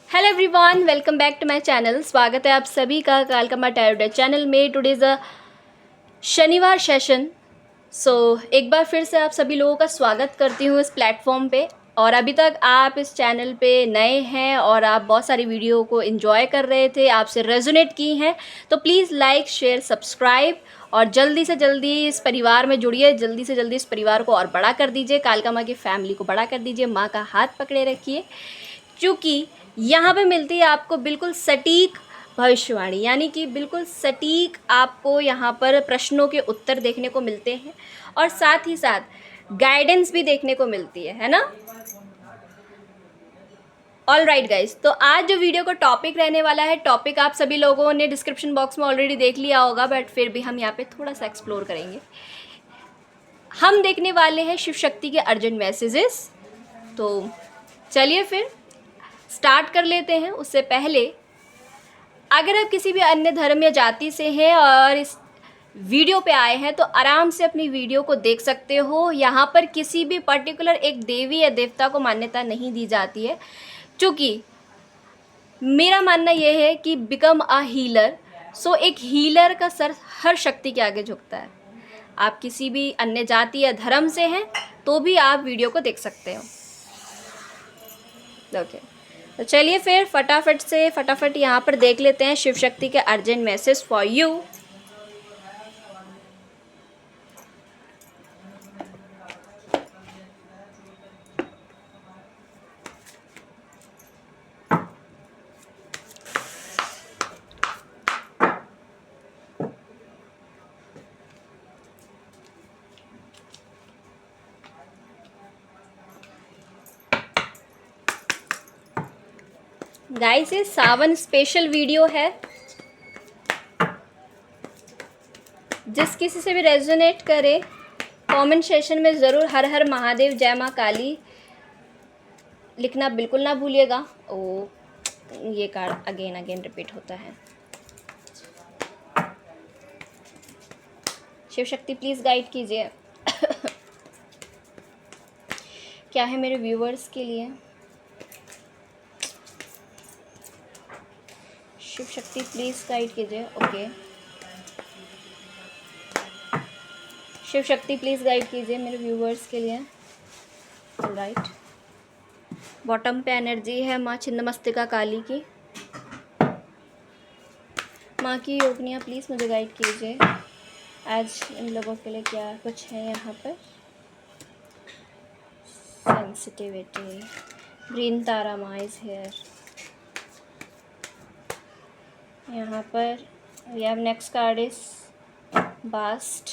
Hello everyone, welcome back to my channel. स्वागत है आप सभी का कालकमा टैरो डेक चैनल में। टुडे इज़ अ शनिवार सेशन। एक बार फिर से आप सभी लोगों का स्वागत करती हूँ इस प्लेटफॉर्म पे। और अभी तक आप इस चैनल पे नए हैं और आप बहुत सारी वीडियो को एंजॉय कर रहे थे, आपसे रेजोनेट की हैं, तो प्लीज़ लाइक शेयर सब्सक्राइब और जल्दी से जल्दी इस परिवार में जुड़िए। जल्दी से जल्दी इस परिवार को और बड़ा कर दीजिए, कालका माँ की फैमिली को बड़ा कर दीजिए। माँ का हाथ पकड़े रखिए, क्योंकि यहाँ पे मिलती है आपको बिल्कुल सटीक भविष्यवाणी, यानी कि बिल्कुल सटीक आपको यहाँ पर प्रश्नों के उत्तर देखने को मिलते हैं और साथ ही साथ गाइडेंस भी देखने को मिलती है ना। ऑल राइट गाइज, तो आज जो वीडियो का टॉपिक रहने वाला है, टॉपिक आप सभी लोगों ने डिस्क्रिप्शन बॉक्स में ऑलरेडी देख लिया होगा, बट फिर भी हम यहाँ पे थोड़ा सा एक्सप्लोर करेंगे। हम देखने वाले हैं शिव शक्ति के अर्जेंट मैसेजेस। तो चलिए फिर स्टार्ट कर लेते हैं। उससे पहले, अगर आप किसी भी अन्य धर्म या जाति से हैं और इस वीडियो पे आए हैं तो आराम से अपनी वीडियो को देख सकते हो। यहाँ पर किसी भी पर्टिकुलर एक देवी या देवता को मान्यता नहीं दी जाती है, क्योंकि मेरा मानना यह है कि बिकम अ हीलर। एक हीलर का सर हर शक्ति के आगे झुकता है। आप किसी भी अन्य जाति या धर्म से हैं तो भी आप वीडियो को देख सकते हो। ओके, तो चलिए फिर फटाफट यहाँ पर देख लेते हैं शिव शक्ति के urgent message for you. Guys, ये सावन स्पेशल वीडियो है। जिस किसी से भी रेजोनेट करे, कमेंट सेशन में ज़रूर हर हर महादेव जय माँ काली लिखना बिल्कुल ना भूलिएगा। ओ, ये कार्ड अगेन रिपीट होता है। शिव शक्ति प्लीज़ गाइड कीजिए। क्या है मेरे व्यूवर्स के लिए? शिव शक्ति प्लीज़ गाइड कीजिए। Okay, Shiv Shakti please guide कीजिए मेरे व्यूवर्स के लिए। राइट, बॉटम पे एनर्जी है माँ छिन्नमस्तिका काली की। माँ की योगनियाँ प्लीज़ मुझे गाइड कीजिए। आज इन लोगों के लिए क्या कुछ है यहाँ पर? सेंसिटिविटी, ग्रीन तारा माँ इज हेयर। यहाँ पर we have next card is vast,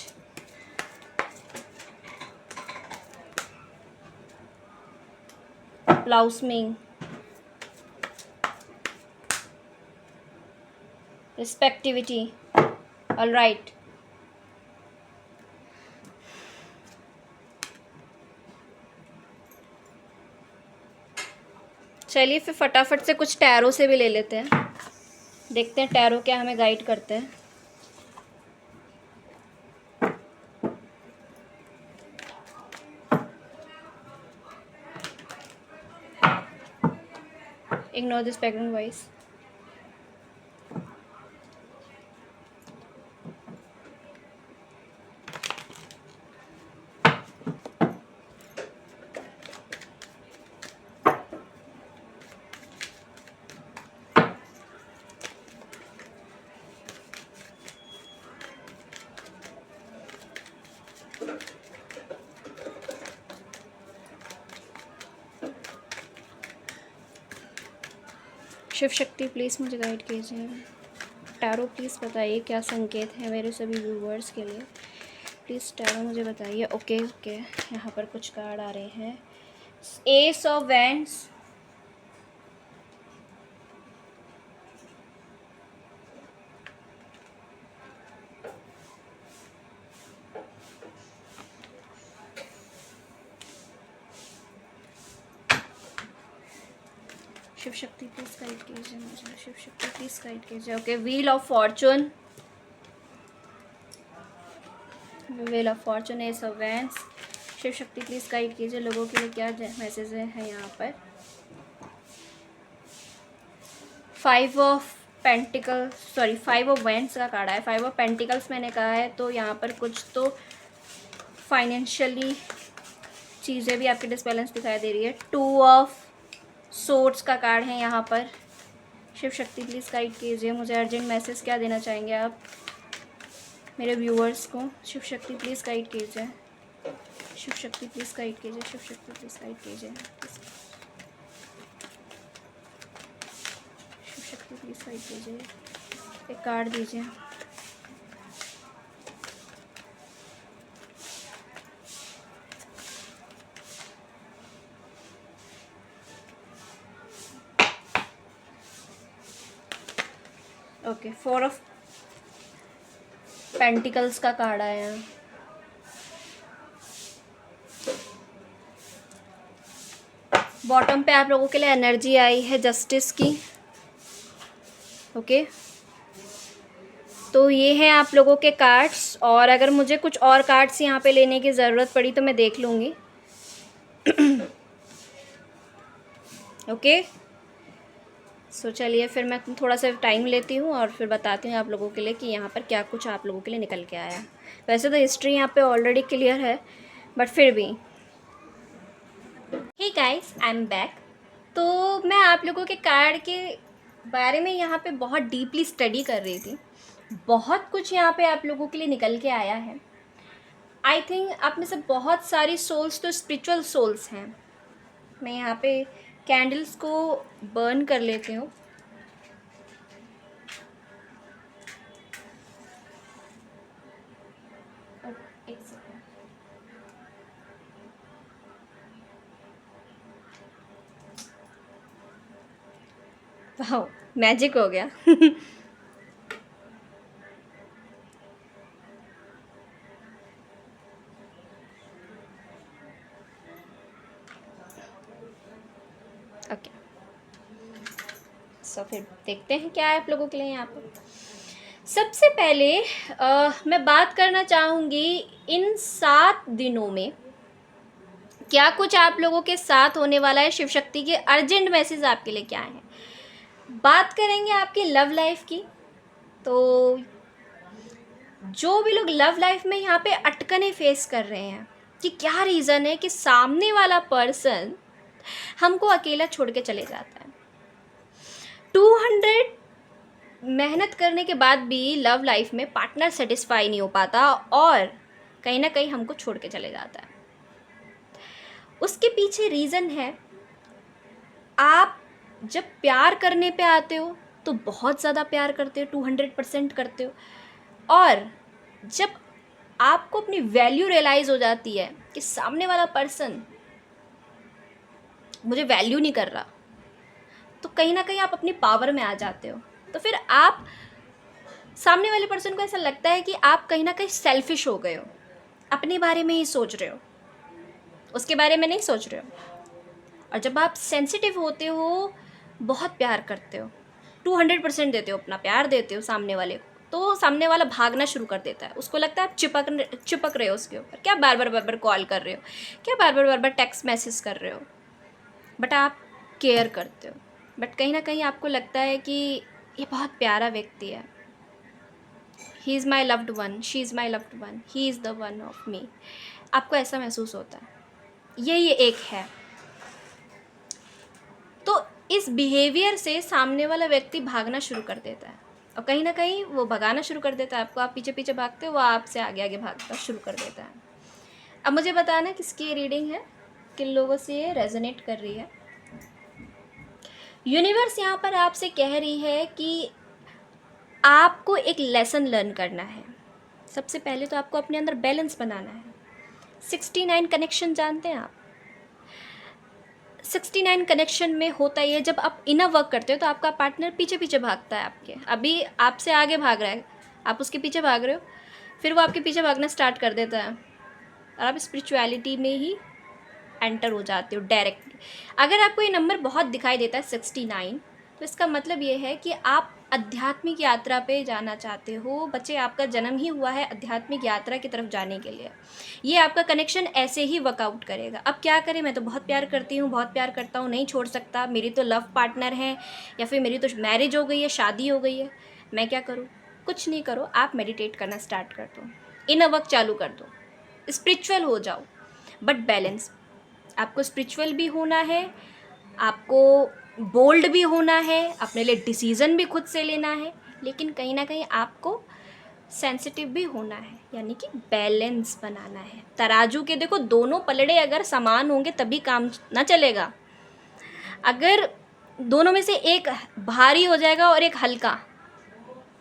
blossoming, receptivity. All right, चलिए फिर फटाफट से कुछ टैरो से भी ले लेते हैं। देखते हैं टैरो क्या हमें गाइड करते हैं। Ignore this background voice. Shiv Shakti please मुझे गाइड कीजिए। टैरो प्लीज़ बताइए क्या संकेत है मेरे सभी व्यूवर्स के लिए। प्लीज़ टैरो मुझे बताइए। ओके, यहाँ पर कुछ कार्ड आ रहे हैं। S of wands, Shiv Shakti please guide कीजिए मुझे। शिव शक्ति प्लीज़ गाइड कीजिए। Okay, wheel of fortune, wheel of fortune, ace of wands. Shiv Shakti please guide कीजिए लोगों के लिए क्या मैसेज है यहाँ पर। 5 of pentacles, sorry 5 of wands का कार्ड है। 5 ऑफ पेंटिकल्स मैंने कहा है, तो यहाँ पर कुछ तो फाइनेंशियली चीज़ें भी आपकी डिसबैलेंस दिखाई दे रही है। 2 ऑफ सोर्ड्स का कार्ड है यहाँ पर। शिव शक्ति प्लीज़ गाइड कीजिए, मुझे अर्जेंट मैसेज क्या देना चाहेंगे आप मेरे व्यूअर्स को। शिव शक्ति प्लीज़ गाइड कीजिए, शिव शक्ति प्लीज़ गाइड कीजिए, शिव शक्ति प्लीज़ गाइड कीजिए, शिव शक्ति प्लीज़ गाइड कीजिए। एक कार्ड दीजिए। ओके, 4 ऑफ पेंटिकल्स का कार्ड आया है। बॉटम पे आप लोगों के लिए एनर्जी आई है जस्टिस की। ओके, तो ये हैं आप लोगों के कार्ड्स, और अगर मुझे कुछ और कार्ड्स यहाँ पे लेने की ज़रूरत पड़ी तो मैं देख लूँगी। ओके, सो चलिए फिर मैं थोड़ा सा टाइम लेती हूँ और फिर बताती हूँ आप लोगों के लिए कि यहाँ पर क्या कुछ आप लोगों के लिए निकल के आया। वैसे तो हिस्ट्री यहाँ पे ऑलरेडी क्लियर है, बट फिर भी। Hey guys, I am back. तो मैं आप लोगों के कार्ड के बारे में यहाँ पे बहुत डीपली स्टडी कर रही थी। बहुत कुछ यहाँ पे आप लोगों के लिए निकल के आया है। आई थिंक आप में से बहुत सारी सोल्स तो स्पिरिचुअल सोल्स हैं। मैं यहाँ पे कैंडल्स को बर्न कर लेती हूँ। एक सेकंड। वाह, मैजिक हो गया। ओके, सो फिर देखते हैं क्या है आप लोगों के लिए यहाँ पर। सबसे पहले मैं बात करना चाहूँगी इन 7 दिनों में क्या कुछ आप लोगों के साथ होने वाला है। शिव शक्ति के अर्जेंट मैसेज आपके लिए क्या है। बात करेंगे आपकी लव लाइफ की। तो जो भी लोग लव लाइफ में यहाँ पे अटकने फेस कर रहे हैं कि क्या रीज़न है कि सामने वाला पर्सन हमको अकेला छोड़ के चले जाता है। 200 मेहनत करने के बाद भी लव लाइफ में पार्टनर सेटिस्फाई नहीं हो पाता और कहीं ना कहीं हमको छोड़ के चले जाता है। उसके पीछे रीज़न है, आप जब प्यार करने पे आते हो तो बहुत ज़्यादा प्यार करते हो, 200% करते हो, और जब आपको अपनी वैल्यू रियलाइज़ हो जाती है कि सामने वाला पर्सन मुझे वैल्यू नहीं कर रहा, तो कहीं ना कहीं आप अपनी पावर में आ जाते हो। तो फिर आप सामने वाले पर्सन को ऐसा लगता है कि आप कहीं ना कहीं सेल्फिश हो गए हो, अपने बारे में ही सोच रहे हो, उसके बारे में नहीं सोच रहे हो। और जब आप सेंसिटिव होते हो, बहुत प्यार करते हो, 200% देते हो, अपना प्यार देते हो सामने वाले को, तो सामने वाला भागना शुरू कर देता है। उसको लगता है आप चिपक रहे हो उसके ऊपर, क्या बार बार कॉल कर रहे हो, क्या बार बार टेक्स्ट मैसेज कर रहे हो, बट आप केयर करते हो। बट कहीं ना कहीं आपको लगता है कि ये बहुत प्यारा व्यक्ति है, he is my loved one, she is my loved one, he is the one of me. आपको ऐसा महसूस होता है। ये एक है। तो इस बिहेवियर से सामने वाला व्यक्ति भागना शुरू कर देता है, और कहीं ना कहीं वो भगाना शुरू कर देता है आपको। आप पीछे पीछे भागते हो, वो आपसे आगे आगे भागना शुरू कर देता है। अब मुझे बताना किसकी ये रीडिंग है, किन लोगों से ये रेजोनेट कर रही है। यूनिवर्स यहाँ पर आपसे कह रही है कि आपको एक लेसन लर्न करना है। सबसे पहले तो आपको अपने अंदर बैलेंस बनाना है। 69 कनेक्शन जानते हैं आप? 69 कनेक्शन में होता ही है, जब आप इनर वर्क करते हो तो आपका पार्टनर पीछे पीछे भागता है आपके। अभी आपसे आगे भाग रहा है, आप उसके पीछे भाग रहे हो, फिर वो आपके पीछे भागना स्टार्ट कर देता है, और आप स्पिरिचुअलिटी में ही एंटर हो जाते हो डायरेक्टली। अगर आपको ये नंबर बहुत दिखाई देता है 69, तो इसका मतलब ये है कि आप आध्यात्मिक यात्रा पे जाना चाहते हो। बच्चे, आपका जन्म ही हुआ है आध्यात्मिक यात्रा की तरफ जाने के लिए। ये आपका कनेक्शन ऐसे ही वर्कआउट करेगा। अब क्या करें, मैं तो बहुत प्यार करती हूँ, बहुत प्यार करता हूँ, नहीं छोड़ सकता, मेरी तो लव पार्टनर है, या फिर मेरी तो मैरिज हो गई है, शादी हो गई है, मैं क्या करूँ? कुछ नहीं करो, आप मेडिटेट करना स्टार्ट कर दो, इनर वर्क चालू कर दो, स्पिरिचुअल हो जाओ, बट बैलेंस। आपको स्पिरिचुअल भी होना है, आपको बोल्ड भी होना है, अपने लिए डिसीज़न भी खुद से लेना है, लेकिन कहीं ना कहीं आपको सेंसिटिव भी होना है, यानी कि बैलेंस बनाना है। तराजू के देखो दोनों पलड़े अगर समान होंगे तभी काम ना चलेगा। अगर दोनों में से एक भारी हो जाएगा और एक हल्का,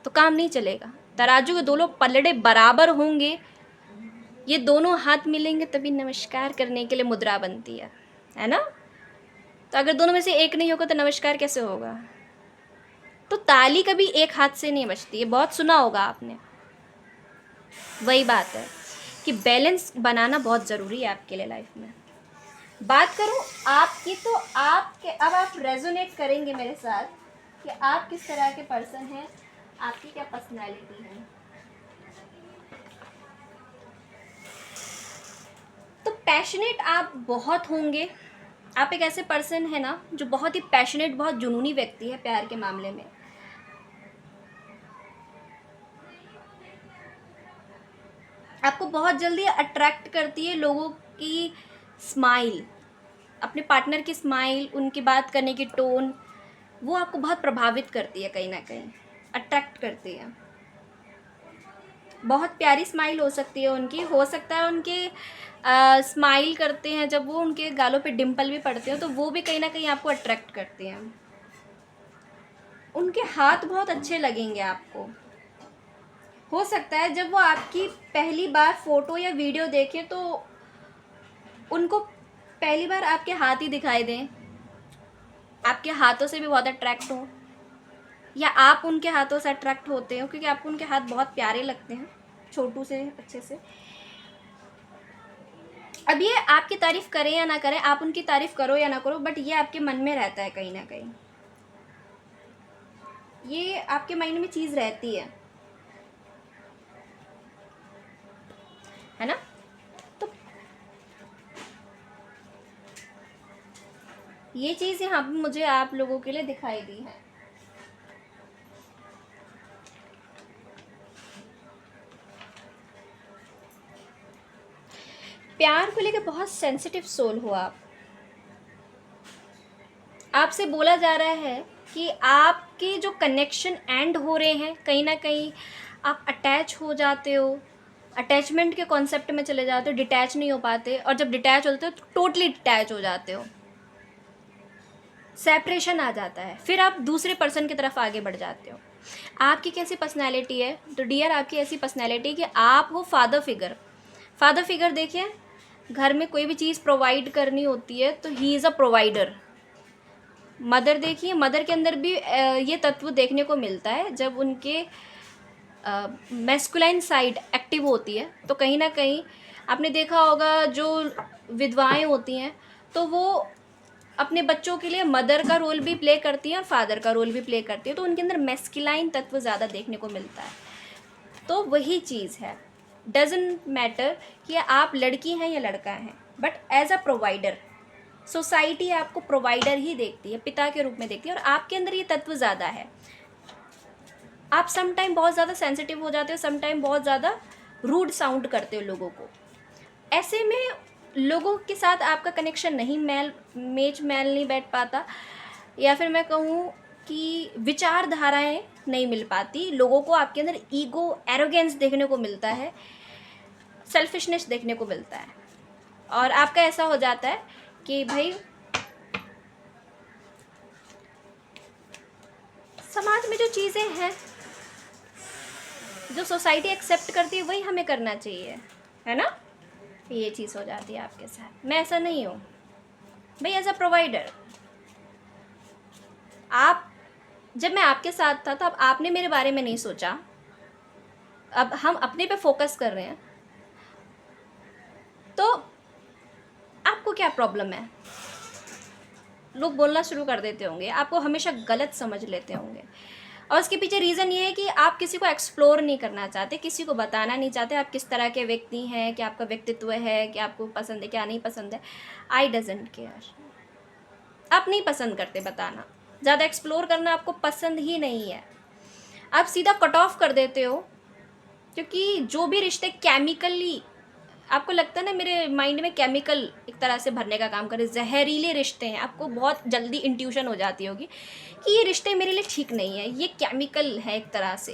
तो काम नहीं चलेगा। तराजू के दोनों पलड़े बराबर होंगे, ये दोनों हाथ मिलेंगे तभी नमस्कार करने के लिए मुद्रा बनती है ना? तो अगर दोनों में से एक नहीं होगा तो नमस्कार कैसे होगा? तो ताली कभी एक हाथ से नहीं बजती है, बहुत सुना होगा आपने। वही बात है कि बैलेंस बनाना बहुत ज़रूरी है आपके लिए लाइफ में। बात करूं आपकी, तो आपके अब आप रेजोनेट करेंगे मेरे साथ कि आप किस तरह के पर्सन हैं, आपकी क्या पर्सनैलिटी है। तो पैशनेट आप बहुत होंगे। आप एक ऐसे पर्सन है ना जो बहुत ही पैशनेट, बहुत जुनूनी व्यक्ति है प्यार के मामले में। आपको बहुत जल्दी अट्रैक्ट करती है लोगों की स्माइल, अपने पार्टनर की स्माइल, उनकी बात करने की टोन, वो आपको बहुत प्रभावित करती है, कहीं ना कहीं अट्रैक्ट करती है। बहुत प्यारी स्माइल हो सकती है उनकी, हो सकता है उनके स्माइल करते हैं जब वो, उनके गालों पे डिम्पल भी पड़ते हैं तो वो भी कहीं ना कहीं आपको अट्रैक्ट करते हैं। उनके हाथ बहुत अच्छे लगेंगे आपको। हो सकता है जब वो आपकी पहली बार फोटो या वीडियो देखें तो उनको पहली बार आपके हाथ ही दिखाई दें, आपके हाथों से भी बहुत अट्रैक्ट हो, या आप उनके हाथों से अट्रैक्ट होते हो क्योंकि आपको उनके हाथ बहुत प्यारे लगते हैं, छोटू से अच्छे से। अब ये आपकी तारीफ करें या ना करें, आप उनकी तारीफ करो या ना करो, बट ये आपके मन में रहता है, कहीं ना कहीं ये आपके माइंड में चीज़ रहती है ना? तो ये चीज़ यहाँ पे मुझे आप लोगों के लिए दिखाई दी है। प्यार को लेकर बहुत सेंसिटिव सोल हो आप। आपसे बोला जा रहा है कि आपके जो कनेक्शन एंड हो रहे हैं, कहीं ना कहीं आप अटैच हो जाते हो, अटैचमेंट के कॉन्सेप्ट में चले जाते हो, डिटैच नहीं हो पाते, और जब डिटैच होते हो तो टोटली डिटैच हो जाते हो, सेपरेशन आ जाता है, फिर आप दूसरे पर्सन की तरफ आगे बढ़ जाते हो। आपकी कैसी पर्सनैलिटी है? तो डियर, आपकी ऐसी पर्सनैलिटी कि आप हो फादर फिगर। फादर फिगर देखिए, घर में कोई भी चीज़ प्रोवाइड करनी होती है तो he is a provider. Mother देखिए, मदर के अंदर भी ये तत्व देखने को मिलता है। जब उनके मैस्कुलाइन साइड एक्टिव होती है तो कहीं ना कहीं आपने देखा होगा, जो विधवाएं होती हैं तो वो अपने बच्चों के लिए मदर का रोल भी प्ले करती हैं और फादर का रोल भी प्ले करती है, तो उनके अंदर मैस्कुलाइन तत्व ज़्यादा देखने को मिलता है। तो वही चीज़ है, डजेंट मैटर कि आप लड़की हैं या लड़का हैं, but as a provider society आपको प्रोवाइडर ही देखती है, पिता के रूप में देखती है, और आपके अंदर ये तत्व ज़्यादा है। आप सम टाइम बहुत ज़्यादा सेंसिटिव हो जाते हो, सम टाइम बहुत ज़्यादा रूड साउंड करते हो लोगों को। ऐसे में लोगों के साथ आपका कनेक्शन नहीं मेल नहीं बैठ पाता, या फिर मैं कहूँ कि विचारधाराएं नहीं मिल पाती। लोगों को आपके अंदर ईगो, एरोगेंस देखने को मिलता है, सेल्फिशनेस देखने को मिलता है, और आपका ऐसा हो जाता है कि भाई समाज में जो चीज़ें हैं, जो सोसाइटी एक्सेप्ट करती है, वही हमें करना चाहिए, है ना? ये चीज़ हो जाती है आपके साथ। मैं ऐसा नहीं हूँ भाई, एज अ प्रोवाइडर। आप, जब मैं आपके साथ था तब आपने मेरे बारे में नहीं सोचा, अब हम अपने पे फोकस कर रहे हैं, तो आपको क्या प्रॉब्लम है? लोग बोलना शुरू कर देते होंगे, आपको हमेशा गलत समझ लेते होंगे। और उसके पीछे रीज़न ये है कि आप किसी को एक्सप्लोर नहीं करना चाहते, किसी को बताना नहीं चाहते आप किस तरह के व्यक्ति हैं, क्या आपका व्यक्तित्व है, क्या आपको पसंद है, क्या नहीं पसंद है। आई डजंट केयर, आप नहीं पसंद करते बताना, ज़्यादा एक्सप्लोर करना आपको पसंद ही नहीं है। आप सीधा कट ऑफ कर देते हो, क्योंकि जो भी रिश्ते केमिकली, आपको लगता है ना मेरे माइंड में केमिकल एक तरह से भरने का काम करे, जहरीले रिश्ते हैं, आपको बहुत जल्दी इंट्यूशन हो जाती होगी कि ये रिश्ते मेरे लिए ठीक नहीं है, ये केमिकल है एक तरह से।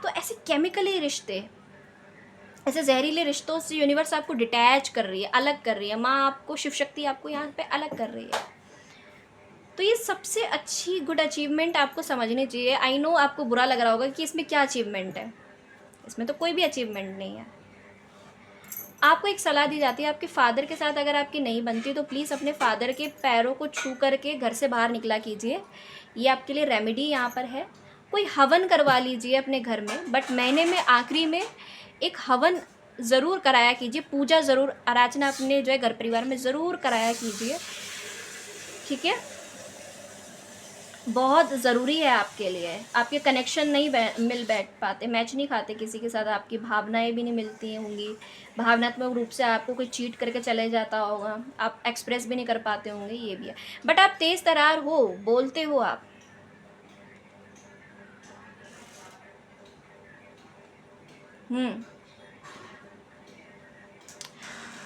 तो ऐसे केमिकली रिश्ते, ऐसे जहरीले रिश्तों से यूनिवर्स आपको डिटैच कर रही है, अलग कर रही है, माँ आपको, शिव शक्ति आपको यहाँ पे अलग कर रही है। तो ये सबसे अच्छी गुड अचीवमेंट आपको समझनी चाहिए। आई नो आपको बुरा लग रहा होगा कि इसमें क्या अचीवमेंट है, इसमें तो कोई भी अचीवमेंट नहीं है। आपको एक सलाह दी जाती है, आपके फादर के साथ अगर आपकी नहीं बनती तो प्लीज़ अपने फादर के पैरों को छू करके घर से बाहर निकला कीजिए, ये आपके लिए रेमेडी यहाँ पर है। कोई हवन करवा लीजिए अपने घर में, बट महीने में आखिरी में एक हवन ज़रूर कराया कीजिए, पूजा ज़रूर, आराधना अपने जो है घर परिवार में ज़रूर कराया कीजिए, ठीक है। बहुत ज़रूरी है आपके लिए। आपके कनेक्शन नहीं मिल बैठ पाते, मैच नहीं खाते किसी के साथ, आपकी भावनाएं भी नहीं मिलती होंगी, भावनात्मक रूप से आपको कोई चीट करके चले जाता होगा, आप एक्सप्रेस भी नहीं कर पाते होंगे, ये भी है। बट आप तेज़ तरार हो, बोलते हो आप।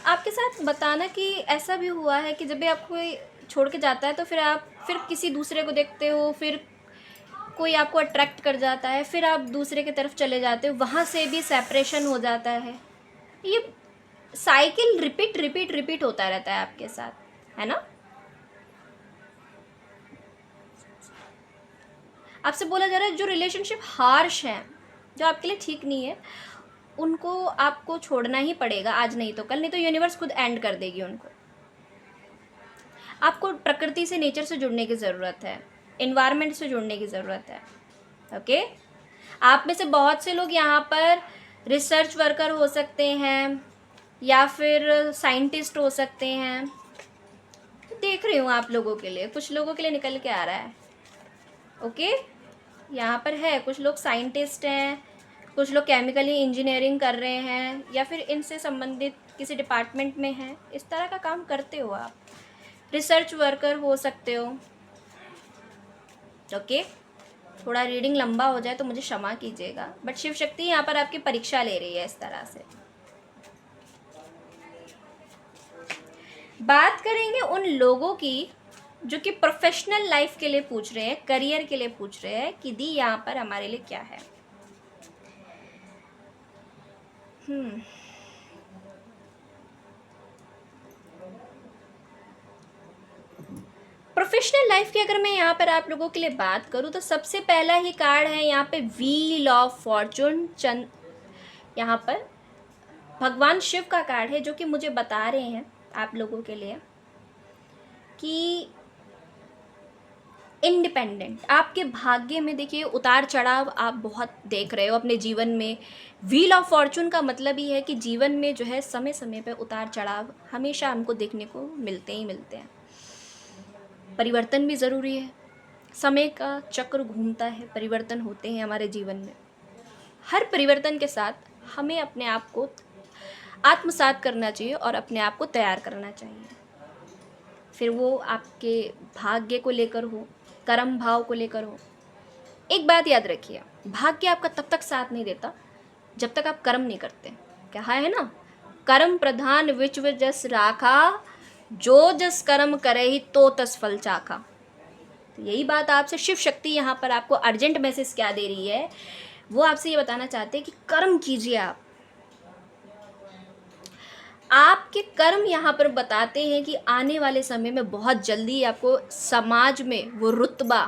आपके साथ बताना कि ऐसा भी हुआ है कि जब भी आपको कोई छोड़ के जाता है तो फिर आप फिर किसी दूसरे को देखते हो, फिर कोई आपको अट्रैक्ट कर जाता है, फिर आप दूसरे की तरफ चले जाते हो, वहाँ से भी सेपरेशन हो जाता है। ये साइकिल रिपीट रिपीट रिपीट होता रहता है आपके साथ, है ना। आपसे बोला जा रहा है जो रिलेशनशिप हार्श हैं, जो आपके लिए ठीक नहीं है, उनको आपको छोड़ना ही पड़ेगा, आज नहीं तो कल, नहीं तो यूनिवर्स खुद एंड कर देगी उनको। आपको प्रकृति से, नेचर से जुड़ने की ज़रूरत है, इन्वायरमेंट से जुड़ने की ज़रूरत है, ओके। आप में से बहुत से लोग यहाँ पर रिसर्च वर्कर हो सकते हैं या फिर साइंटिस्ट हो सकते हैं, देख रही हूँ आप लोगों के लिए, कुछ लोगों के लिए निकल के आ रहा है, ओके। यहाँ पर है कुछ लोग साइंटिस्ट हैं, कुछ लोग केमिकली इंजीनियरिंग कर रहे हैं, या फिर इनसे संबंधित किसी डिपार्टमेंट में हैं, इस तरह का काम करते हो आप, रिसर्च वर्कर हो सकते हो, ओके। थोड़ा रीडिंग लंबा हो जाए तो मुझे क्षमा कीजिएगा, बट शिव शक्ति यहाँ पर आपकी परीक्षा ले रही है इस तरह से। बात करेंगे उन लोगों की जो कि प्रोफेशनल लाइफ के लिए पूछ रहे हैं, करियर के लिए पूछ रहे हैं कि दी यहाँ पर हमारे लिए क्या है। प्रोफेशनल लाइफ की अगर मैं यहाँ पर आप लोगों के लिए बात करूँ तो सबसे पहला ही कार्ड है यहाँ पे व्हील ऑफ फॉर्चून। यहाँ पर भगवान शिव का कार्ड है जो कि मुझे बता रहे हैं आप लोगों के लिए कि इंडिपेंडेंट, आपके भाग्य में देखिए उतार चढ़ाव आप बहुत देख रहे हो अपने जीवन में। व्हील ऑफ फॉर्चून का मतलब ही है कि जीवन में जो है समय समय पर उतार चढ़ाव हमेशा हमको देखने को मिलते ही मिलते हैं। परिवर्तन भी ज़रूरी है, समय का चक्र घूमता है, परिवर्तन होते हैं हमारे जीवन में। हर परिवर्तन के साथ हमें अपने आप को आत्मसात करना चाहिए और अपने आप को तैयार करना चाहिए, फिर वो आपके भाग्य को लेकर हो, कर्म भाव को लेकर हो। एक बात याद रखिए, भाग्य आपका तब तक साथ नहीं देता जब तक आप कर्म नहीं करते। क्या है ना, कर्म प्रधान विश्व जस राखा, जो जस कर्म करे ही तो तस फल चाखा। तो यही बात आपसे शिव शक्ति यहाँ पर आपको अर्जेंट मैसेज क्या दे रही है, वो आपसे ये बताना चाहते हैं कि कर्म कीजिए आप। आपके कर्म यहाँ पर बताते हैं कि आने वाले समय में बहुत जल्दी आपको समाज में वो रुतबा,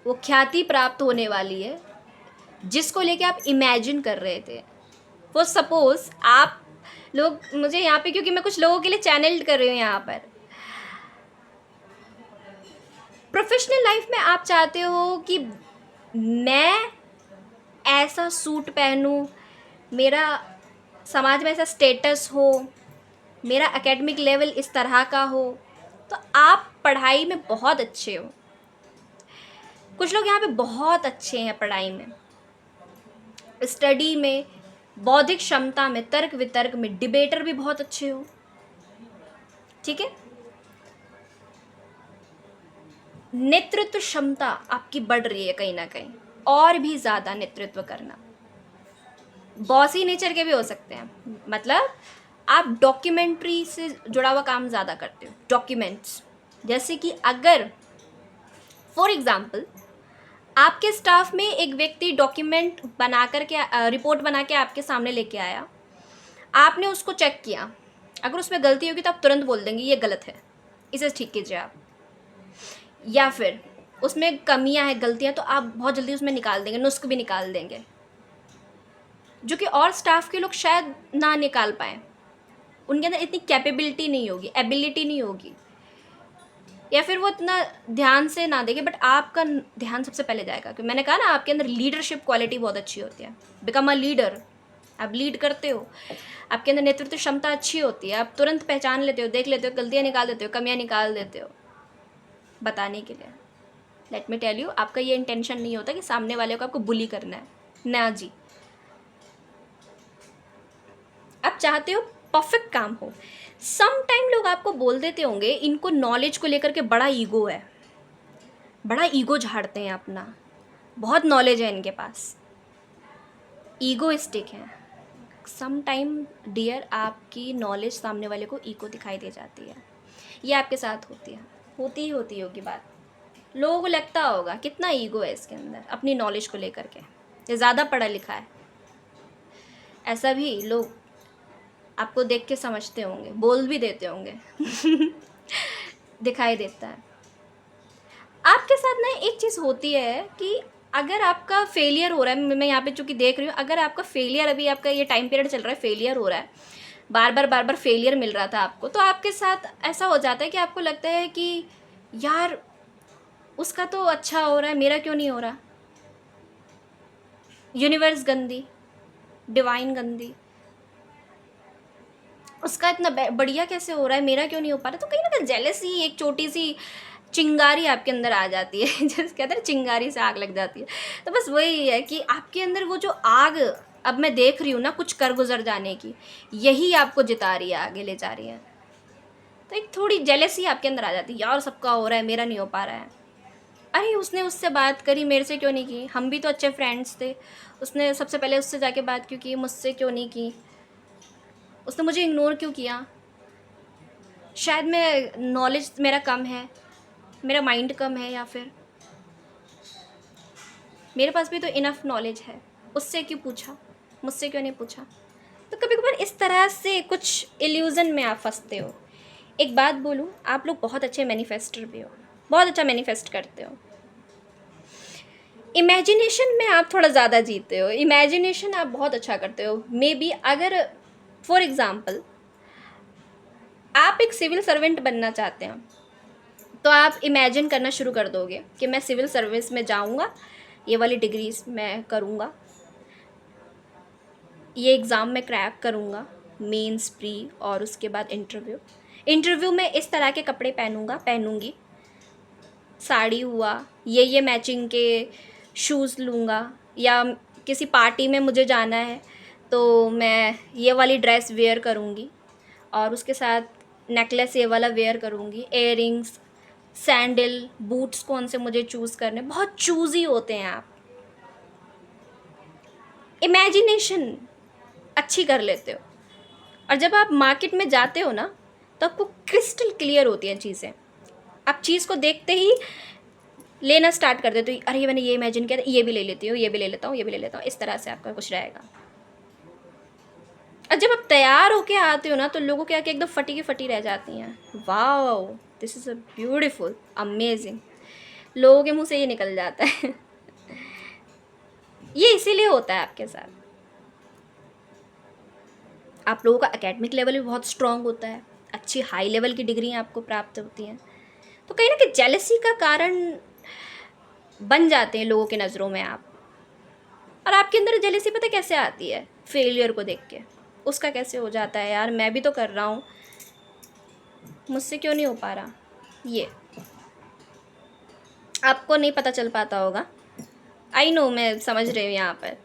वो ख्याति प्राप्त होने वाली है जिसको लेके आप इमेजिन कर रहे थे। वो सपोज आप लोग मुझे यहाँ पे, क्योंकि मैं कुछ लोगों के लिए चैनल कर रही हूँ यहाँ पर, प्रोफेशनल लाइफ में आप चाहते हो कि मैं ऐसा सूट पहनूं, मेरा समाज में ऐसा स्टेटस हो, मेरा एकेडमिक लेवल इस तरह का हो, तो आप पढ़ाई में बहुत अच्छे हो, कुछ लोग यहाँ पे बहुत अच्छे हैं पढ़ाई में, स्टडी में, बौद्धिक क्षमता में, तर्क वितर्क में, डिबेटर भी बहुत अच्छे हो, ठीक है। नेतृत्व क्षमता आपकी बढ़ रही है कहीं ना कहीं, और भी ज़्यादा नेतृत्व करना। बॉसी नेचर के भी हो सकते हैं, मतलब आप डॉक्यूमेंट्री से जुड़ा हुआ काम ज़्यादा करते हो, डॉक्यूमेंट्स। जैसे कि अगर फॉर एग्ज़ाम्पल आपके स्टाफ में एक व्यक्ति डॉक्यूमेंट बना कर के रिपोर्ट बना के आपके सामने लेके आया, आपने उसको चेक किया, अगर उसमें गलती होगी तो आप तुरंत बोल देंगे ये गलत है, इसे ठीक कीजिए आप। या फिर उसमें कमियां हैं, गलतियां, तो आप बहुत जल्दी उसमें निकाल देंगे, नुस्ख भी निकाल देंगे, जो कि और स्टाफ के लोग शायद ना निकाल पाएँ, उनके अंदर इतनी कैपेबिलिटी नहीं होगी, एबिलिटी नहीं होगी, या फिर वो इतना ध्यान से ना देखे, बट आपका ध्यान सबसे पहले जाएगा। क्योंकि मैंने कहा ना, आपके अंदर लीडरशिप क्वालिटी बहुत अच्छी होती है, बिकम अ लीडर, आप लीड करते हो, आपके अंदर नेतृत्व क्षमता अच्छी होती है, आप तुरंत पहचान लेते हो, देख लेते हो, गलतियाँ निकाल देते हो, कमियाँ निकाल देते हो बताने के लिए। लेट मी टेल यू, आपका ये इंटेंशन नहीं होता कि सामने वाले को आपको बुली करना है, ना जी, आप चाहते हो परफेक्ट काम हो। सम टाइम लोग आपको बोल देते होंगे इनको नॉलेज को लेकर के बड़ा ईगो है, बड़ा ईगो झाड़ते हैं अपना, बहुत नॉलेज है इनके पास, ईगोइस्टिक है। सम टाइम डियर आपकी नॉलेज सामने वाले को ईगो दिखाई दे जाती है, ये आपके साथ होती है, होती ही होती होगी बात। लोगों को लगता होगा कितना ईगो है इसके अंदर अपनी नॉलेज को लेकर के, ये ज़्यादा पढ़ा लिखा है, ऐसा भी लोग आपको देख के समझते होंगे, बोल भी देते होंगे दिखाई देता है। आपके साथ ना एक चीज़ होती है कि अगर आपका फेलियर हो रहा है, मैं यहाँ पे चूँकि देख रही हूँ, अगर आपका फेलियर, अभी आपका ये टाइम पीरियड चल रहा है, फेलियर हो रहा है, बार बार फेलियर मिल रहा था आपको, तो आपके साथ ऐसा हो जाता है कि आपको लगता है कि यार उसका तो अच्छा हो रहा है, मेरा क्यों नहीं हो रहा, यूनिवर्स गंदी, डिवाइन गंदी, उसका इतना बढ़िया कैसे हो रहा है, मेरा क्यों नहीं हो पा रहा। तो कहीं ना कहीं जेलसी, एक छोटी सी चिंगारी आपके अंदर आ जाती है जैसे कहते हैं चिंगारी से आग लग जाती है, तो बस वही है कि आपके अंदर वो जो आग अब मैं देख रही हूँ ना कुछ कर गुजर जाने की, यही आपको जिता रही है, आगे ले जा रही है। तो एक थोड़ी जेलसी आपके अंदर आ जाती है, यार सबका हो रहा है, मेरा नहीं हो पा रहा है, अरे उसने उससे बात करी, मेरे से क्यों नहीं की, हम भी तो अच्छे फ्रेंड्स थे, उसने सबसे पहले उससे जाके बात क्यों की, मुझसे क्यों नहीं की, उसने मुझे इग्नोर क्यों किया, शायद मैं नॉलेज मेरा कम है, मेरा माइंड कम है, या फिर मेरे पास भी तो इनफ नॉलेज है, उससे क्यों पूछा, मुझसे क्यों नहीं पूछा। तो कभी कभार इस तरह से कुछ इल्यूज़न में आप फंसते हो। एक बात बोलूँ, आप लोग बहुत अच्छे मैनिफेस्टर भी हो, बहुत अच्छा मैनिफेस्ट करते हो, इमेजिनेशन में आप थोड़ा ज़्यादा जीते हो, इमेजिनेशन आप बहुत अच्छा करते हो। मे बी अगर फॉर एग्ज़ाम्पल आप एक सिविल सर्वेंट बनना चाहते हैं, तो आप इमेजिन करना शुरू कर दोगे कि मैं सिविल सर्विस में जाऊंगा, ये वाली डिग्री मैं करूंगा, ये एग्ज़ाम में क्रैक करूंगा, मेंस प्री और उसके बाद इंटरव्यू में इस तरह के कपड़े पहनूंगी, साड़ी हुआ, ये मैचिंग के शूज़ लूँगा, या किसी पार्टी में मुझे जाना है तो मैं ये वाली ड्रेस वेयर करूँगी, और उसके साथ नेकलेस ये वाला वेयर करूँगी, इयररिंग्स, सैंडल, बूट्स कौन से मुझे चूज़ करने, बहुत चूज़ी होते हैं आप, इमेजिनेशन अच्छी कर लेते हो। और जब आप मार्केट में जाते हो ना, तो आपको क्रिस्टल क्लियर होती हैं चीज़ें, आप चीज़ को देखते ही लेना स्टार्ट कर देते हो, अरे ये मैंने ये इमेजिन किया था, ये भी ले लेती हूँ, ये भी ले लेता हूँ, ये भी ले लेता हूँ, इस तरह से आपका कुछ रहेगा। और जब आप तैयार होके आते हो ना, तो लोगों के आके एकदम फटी की फटी रह जाती हैं, wow this is a beautiful amazing, लोगों के मुंह से ये निकल जाता है ये इसीलिए होता है आपके साथ। आप लोगों का एकेडमिक लेवल भी बहुत स्ट्रांग होता है, अच्छी हाई लेवल की डिग्रियाँ आपको प्राप्त होती हैं, तो कहीं ना कहीं जेलसी का कारण बन जाते हैं लोगों के नज़रों में आप। और आपके अंदर जेलसी पता कैसे आती है, फेलियर को देख के, उसका कैसे हो जाता है, यार मैं भी तो कर रहा हूँ, मुझसे क्यों नहीं हो पा रहा, ये आपको नहीं पता चल पाता होगा, आई नो, मैं समझ रही हूँ यहाँ पर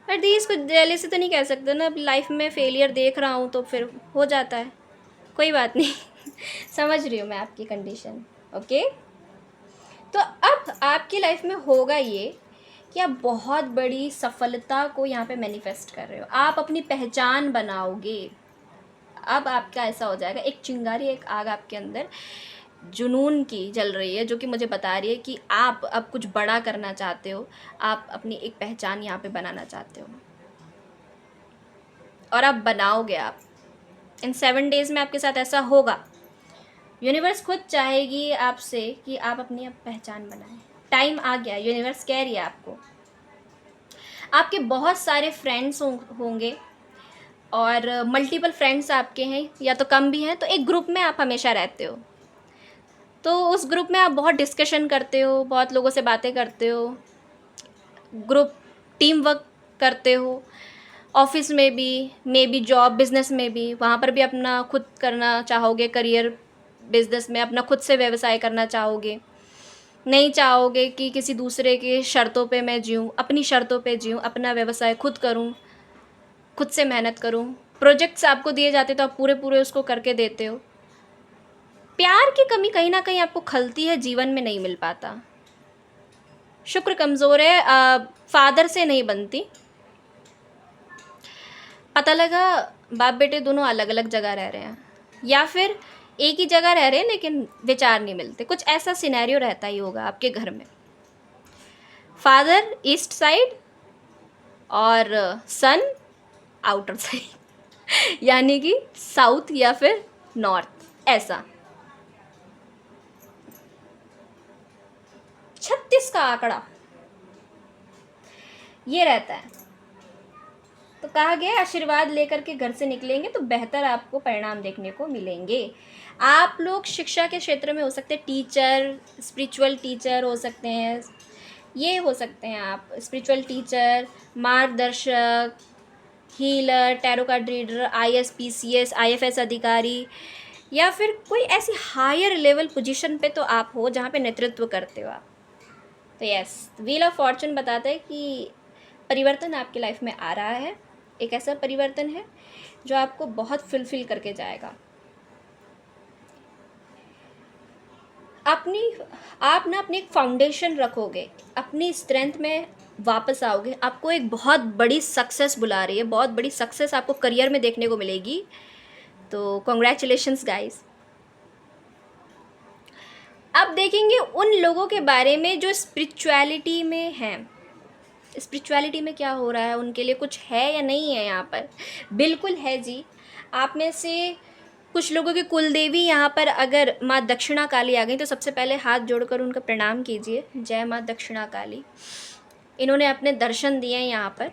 दी इसको जेलेसी तो नहीं कह सकते ना, अब लाइफ में फेलियर देख रहा हूँ तो फिर हो जाता है, कोई बात नहीं। समझ रही हूँ मैं आपकी कंडीशन। ओके, तो अब आपकी लाइफ में होगा ये कि आप बहुत बड़ी सफलता को यहाँ पे मैनिफेस्ट कर रहे हो, आप अपनी पहचान बनाओगे। अब आपका ऐसा हो जाएगा, एक चिंगारी, एक आग आपके अंदर जुनून की जल रही है, जो कि मुझे बता रही है कि आप अब कुछ बड़ा करना चाहते हो, आप अपनी एक पहचान यहाँ पे बनाना चाहते हो, और आप बनाओगे। आप इन 7 डेज़ में आपके साथ ऐसा होगा। यूनिवर्स खुद चाहेगी आपसे कि आप अपनी अब पहचान बनाएं। टाइम आ गया, यूनिवर्स कह रही है आपको। आपके बहुत सारे फ्रेंड्स होंगे, और मल्टीपल फ्रेंड्स आपके हैं, या तो कम भी हैं, तो एक ग्रुप में आप हमेशा रहते हो, तो उस ग्रुप में आप बहुत डिस्कशन करते हो, बहुत लोगों से बातें करते हो, ग्रुप टीम वर्क करते हो, ऑफिस में भी, मे बी जॉब बिजनेस में भी, वहाँ पर भी अपना खुद करना चाहोगे, करियर बिजनेस में अपना खुद से व्यवसाय करना चाहोगे, नहीं चाहोगे कि किसी दूसरे के शर्तों पे मैं जीऊँ, अपनी शर्तों पे जीऊँ, अपना व्यवसाय खुद करूँ, खुद से मेहनत करूँ। प्रोजेक्ट्स आपको दिए जाते तो आप पूरे पूरे उसको करके देते हो। प्यार की कमी कहीं ना कहीं आपको खलती है, जीवन में नहीं मिल पाता। शुक्र कमज़ोर है, फादर से नहीं बनती। पता लगा बाप बेटे दोनों अलग अलग जगह रह रहे हैं, या फिर एक ही जगह रह रहे हैं लेकिन विचार नहीं मिलते, कुछ ऐसा सिनेरियो रहता ही होगा आपके घर में। फादर ईस्ट साइड और सन आउटर साइड, यानी कि साउथ या फिर नॉर्थ, ऐसा 36 का आंकड़ा ये रहता है। तो कहा गया है, आशीर्वाद लेकर के घर से निकलेंगे तो बेहतर आपको परिणाम देखने को मिलेंगे। आप लोग शिक्षा के क्षेत्र में हो सकते हैं टीचर, स्पिरिचुअल टीचर हो सकते हैं, ये हो सकते हैं आप स्पिरिचुअल टीचर, मार्गदर्शक, healer, tarot card reader, IAS PCS IFS अधिकारी, या फिर कोई ऐसी हायर लेवल पोजीशन पे तो आप हो जहाँ पे नेतृत्व करते हो आप। तो यस, व्हील ऑफ फॉर्चून बताता है कि परिवर्तन आपकी लाइफ में आ रहा है, एक ऐसा परिवर्तन है जो आपको बहुत फुलफिल करके जाएगा। आप ना अपनी एक फाउंडेशन रखोगे, अपनी स्ट्रेंथ में वापस आओगे, आपको एक बहुत बड़ी सक्सेस बुला रही है, बहुत बड़ी सक्सेस आपको करियर में देखने को मिलेगी। तो कॉन्ग्रेचुलेशंस गाइस। अब देखेंगे उन लोगों के बारे में जो स्पिरिचुअलिटी में हैं। स्पिरिचुअलिटी में क्या हो रहा है, उनके लिए कुछ है या नहीं है यहाँ पर? बिल्कुल है जी। आप में से कुछ लोगों की कुल देवी यहाँ पर अगर माँ दक्षिणा काली आ गई तो सबसे पहले हाथ जोड़कर उनका प्रणाम कीजिए। जय माँ दक्षिणा काली। इन्होंने अपने दर्शन दिए हैं यहाँ पर।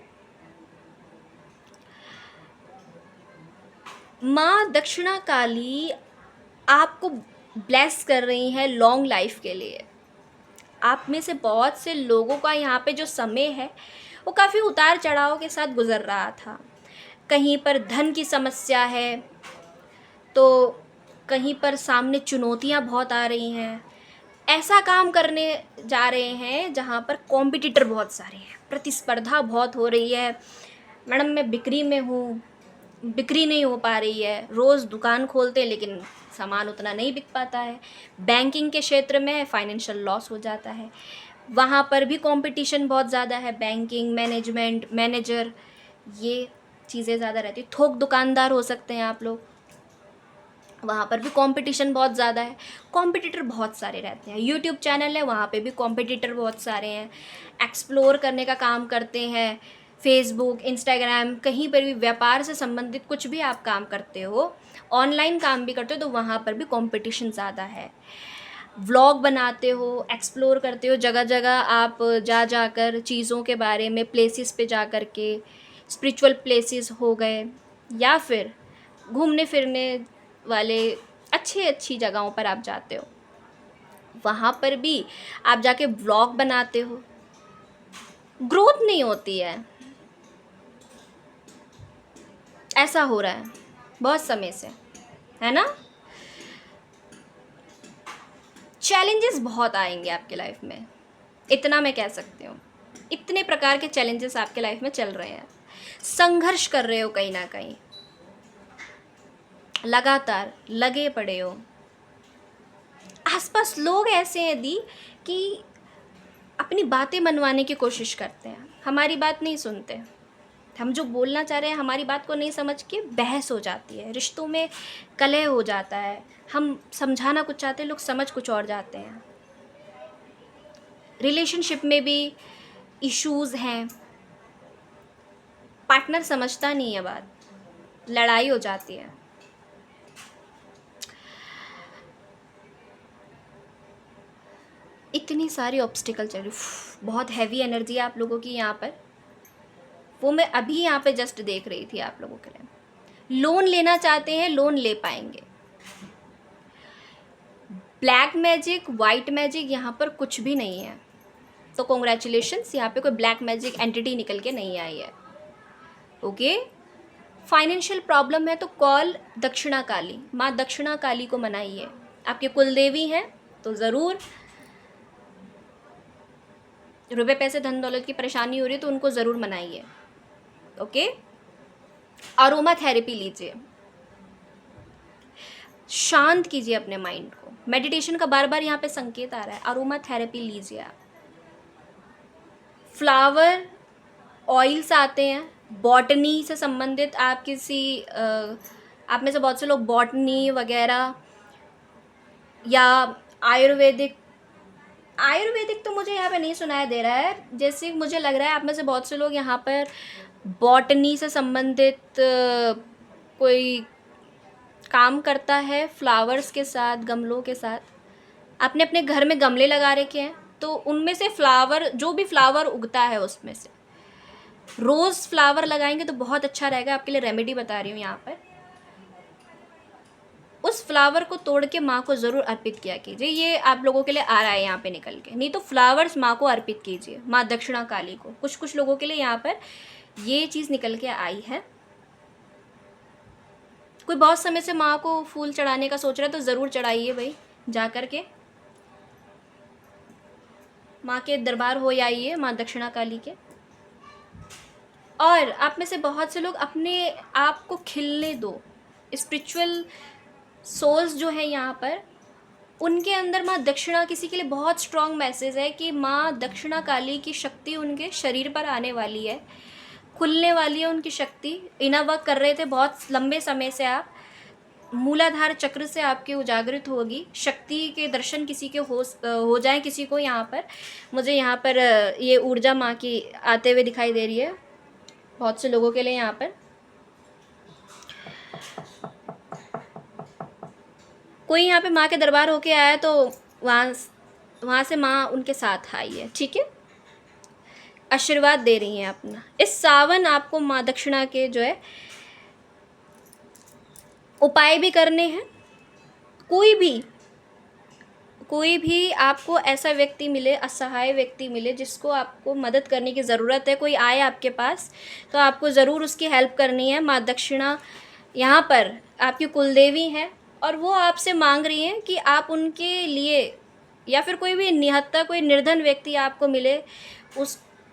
माँ दक्षिणा काली आपको ब्लेस कर रही हैं लॉन्ग लाइफ के लिए। आप में से बहुत से लोगों का यहाँ पे जो समय है वो काफ़ी उतार चढ़ाव के साथ गुजर रहा था। कहीं पर धन की समस्या है, तो कहीं पर सामने चुनौतियाँ बहुत आ रही हैं। ऐसा काम करने जा रहे हैं जहाँ पर कॉम्पिटिटर बहुत सारे हैं, प्रतिस्पर्धा बहुत हो रही है। मैडम मैं बिक्री में हूँ, बिक्री नहीं हो पा रही है, रोज़ दुकान खोलते हैं लेकिन सामान उतना नहीं बिक पाता है। बैंकिंग के क्षेत्र में फाइनेंशियल लॉस हो जाता है, वहाँ पर भी कंपटीशन बहुत ज़्यादा है। बैंकिंग, मैनेजमेंट, मैनेजर, ये चीज़ें ज़्यादा रहती है। थोक दुकानदार हो सकते हैं आप लोग, वहाँ पर भी कंपटीशन बहुत ज़्यादा है, कॉम्पिटिटर बहुत सारे रहते हैं। यूट्यूब चैनल है, वहाँ पे भी कॉम्पिटिटर बहुत सारे हैं। एक्सप्लोर करने का काम करते हैं, फेसबुक, इंस्टाग्राम, कहीं पर भी व्यापार से संबंधित कुछ भी आप काम करते हो, ऑनलाइन काम भी करते हो, तो वहाँ पर भी कंपटीशन ज़्यादा है। व्लॉग बनाते हो, एक्सप्लोर करते हो, जगह जगह आप जा कर चीज़ों के बारे में, प्लेसेस पे जा कर के, स्पिरिचुअल प्लेसेस हो गए या फिर घूमने फिरने वाले अच्छी जगहों पर आप जाते हो, वहाँ पर भी आप जाके व्लॉग बनाते हो। ग्रोथ नहीं होती है, ऐसा हो रहा है बहुत समय से, है ना। चैलेंजेस बहुत आएंगे आपके लाइफ में, इतना मैं कह सकती हूँ। इतने प्रकार के चैलेंजेस आपके लाइफ में चल रहे हैं, संघर्ष कर रहे हो कहीं ना कहीं, लगातार लगे पड़े हो। आसपास लोग ऐसे हैं दी कि अपनी बातें मनवाने की कोशिश करते हैं, हमारी बात नहीं सुनते। हम जो बोलना चाह रहे हैं हमारी बात को नहीं समझ के बहस हो जाती है, रिश्तों में कलह हो जाता है। हम समझाना कुछ चाहते हैं, लोग समझ कुछ और जाते हैं। रिलेशनशिप में भी इश्यूज़ हैं, पार्टनर समझता नहीं है बात, लड़ाई हो जाती है। इतनी सारी ऑब्स्टिकल चल रही, बहुत हैवी एनर्जी है आप लोगों की यहाँ पर। वो मैं अभी यहाँ पे जस्ट देख रही थी आप लोगों के लिए। लोन लेना चाहते हैं, लोन ले पाएंगे। ब्लैक मैजिक, वाइट मैजिक यहाँ पर कुछ भी नहीं है, तो कॉन्ग्रेचुलेशंस, यहाँ पे कोई ब्लैक मैजिक एंटिटी निकल के नहीं आई है। ओके, फाइनेंशियल प्रॉब्लम है तो कॉल दक्षिणा काली, माँ दक्षिणा काली को मनाइए। आपके कुलदेवी हैं तो ज़रूर, रुपए पैसे धन दौलत की परेशानी हो रही है तो उनको ज़रूर मनाइए। ओके, अरोमा थेरेपी लीजिए, शांत कीजिए अपने माइंड को। मेडिटेशन का बार बार यहाँ पे संकेत आ रहा है, अरोमा थेरेपी लीजिए आप। फ्लावर ऑयल्स आते हैं, बॉटनी से संबंधित आप किसी आप में से बहुत से लोग बॉटनी वगैरह या आयुर्वेदिक तो मुझे यहाँ पे नहीं सुनाई दे रहा है। जैसे मुझे लग रहा है आप में से बहुत से लोग यहाँ पर बॉटनी से संबंधित कोई काम करता है, फ्लावर्स के साथ, गमलों के साथ। आपने अपने घर में गमले लगा रखे हैं तो उनमें से फ्लावर, जो भी फ्लावर उगता है उसमें से रोज़ फ्लावर लगाएंगे तो बहुत अच्छा रहेगा। आपके लिए रेमेडी बता रही हूँ यहाँ पर। उस फ्लावर को तोड़ के माँ को ज़रूर अर्पित किया कीजिए। ये आप लोगों के लिए आ रहा है यहाँ पे निकल के, नहीं तो फ्लावर्स माँ को अर्पित कीजिए, माँ दक्षिणा काली को। कुछ लोगों के लिए यहाँ पर ये चीज़ निकल के आई है। कोई बहुत समय से माँ को फूल चढ़ाने का सोच रहा है तो ज़रूर चढ़ाइए भाई, जा कर के माँ के दरबार हो आइए, माँ दक्षिणा काली के। और आप में से बहुत से लोग अपने आप को खिलने दो। स्पिरिचुअल सोल्स जो है यहाँ पर, उनके अंदर माँ दक्षिणा, किसी के लिए बहुत स्ट्रॉन्ग मैसेज है कि माँ दक्षिणा काली की शक्ति उनके शरीर पर आने वाली है, खुलने वाली है उनकी शक्ति। इनर वर्क कर रहे थे बहुत लंबे समय से आप, मूलाधार चक्र से आपकी उजागृत होगी शक्ति के दर्शन किसी के हो जाए किसी को। यहाँ पर मुझे यहाँ पर ये ऊर्जा माँ की आते हुए दिखाई दे रही है बहुत से लोगों के लिए। यहाँ पर कोई यहाँ पे माँ के दरबार होके आया है तो वहाँ से माँ उनके साथ आई है, ठीक है, आशीर्वाद दे रही हैं अपना। इस सावन आपको माँ दक्षिणा के जो है उपाय भी करने हैं। कोई भी आपको ऐसा व्यक्ति मिले, असहाय व्यक्ति मिले जिसको आपको मदद करने की ज़रूरत है, कोई आए आपके पास तो आपको ज़रूर उसकी हेल्प करनी है। माँ दक्षिणा यहाँ पर आपकी कुलदेवी हैं और वो आपसे मांग रही हैं कि आप उनके लिए, या फिर कोई भी निहत्था, कोई निर्धन व्यक्ति आपको मिले,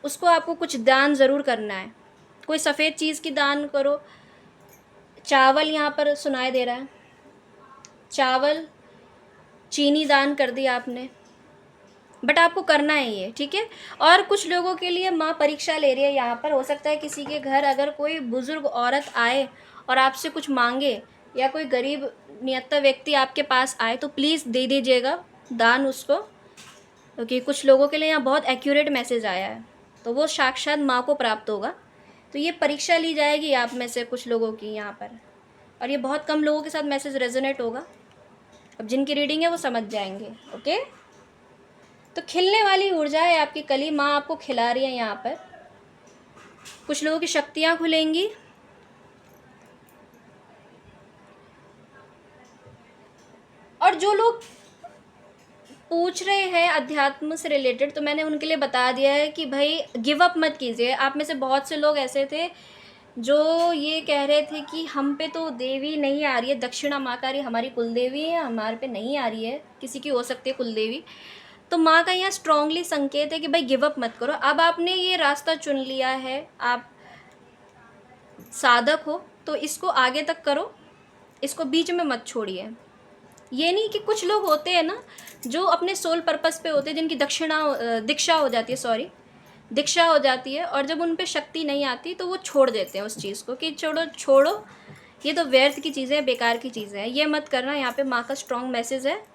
उसको आपको कुछ दान ज़रूर करना है। कोई सफ़ेद चीज़ की दान करो। चावल यहाँ पर सुनाई दे रहा है, चावल, चीनी दान कर दी आपने, बट आपको करना है ये, ठीक है। और कुछ लोगों के लिए माँ परीक्षा ले रही है यहाँ पर। हो सकता है किसी के घर अगर कोई बुज़ुर्ग औरत आए और आपसे कुछ मांगे, या कोई गरीब निहत्था व्यक्ति आपके पास आए तो प्लीज़ दे दीजिएगा दान उसको, क्योंकि कुछ लोगों के लिए यहाँ बहुत एक्यूरेट मैसेज आया है तो वो साक्षात माँ को प्राप्त होगा। तो ये परीक्षा ली जाएगी आप में से कुछ लोगों की यहाँ पर, और ये बहुत कम लोगों के साथ मैसेज रेजोनेट होगा। अब जिनकी रीडिंग है वो समझ जाएंगे। ओके, तो खिलने वाली ऊर्जा है आपकी कली, माँ आपको खिला रही है यहाँ पर। कुछ लोगों की शक्तियाँ खुलेंगी। और जो लोग पूछ रहे हैं अध्यात्म से रिलेटेड, तो मैंने उनके लिए बता दिया है कि भाई गिव अप मत कीजिए। आप में से बहुत से लोग ऐसे थे जो ये कह रहे थे कि हम पे तो देवी नहीं आ रही है, दक्षिणा माँ का रही, हमारी कुल देवी है, हमारे पे नहीं आ रही है, किसी की हो सकती है कुल देवी। तो माँ का यहाँ स्ट्रांगली संकेत है कि भाई गिव अप मत करो। अब आपने ये रास्ता चुन लिया है, आप साधक हो, तो इसको आगे तक करो, इसको बीच में मत छोड़िए। ये नहीं कि कुछ लोग होते हैं ना जो अपने सोल पर्पस पे होते हैं, जिनकी दीक्षा हो जाती है, सॉरी, दीक्षा हो जाती है, और जब उन पे शक्ति नहीं आती तो वो छोड़ देते हैं उस चीज़ को कि छोड़ो छोड़ो, ये तो व्यर्थ की चीज़ें हैं, बेकार की चीज़ें हैं, ये मत करना। यहाँ पे माँ का स्ट्रॉन्ग मैसेज है।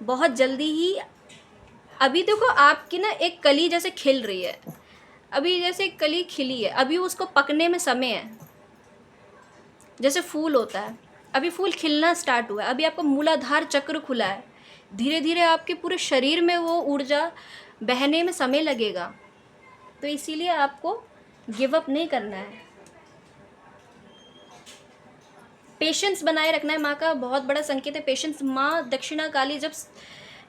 बहुत जल्दी ही, अभी देखो आपकी ना एक कली जैसे खिल रही है, अभी जैसे एक कली खिली है, अभी उसको पकने में समय है। जैसे फूल होता है, अभी फूल खिलना स्टार्ट हुआ है, अभी आपका मूलाधार चक्र खुला है, धीरे धीरे आपके पूरे शरीर में वो ऊर्जा बहने में समय लगेगा। तो इसीलिए आपको गिव अप नहीं करना है, पेशेंस बनाए रखना है। माँ का बहुत बड़ा संकेत है पेशेंस। माँ दक्षिणा काली जब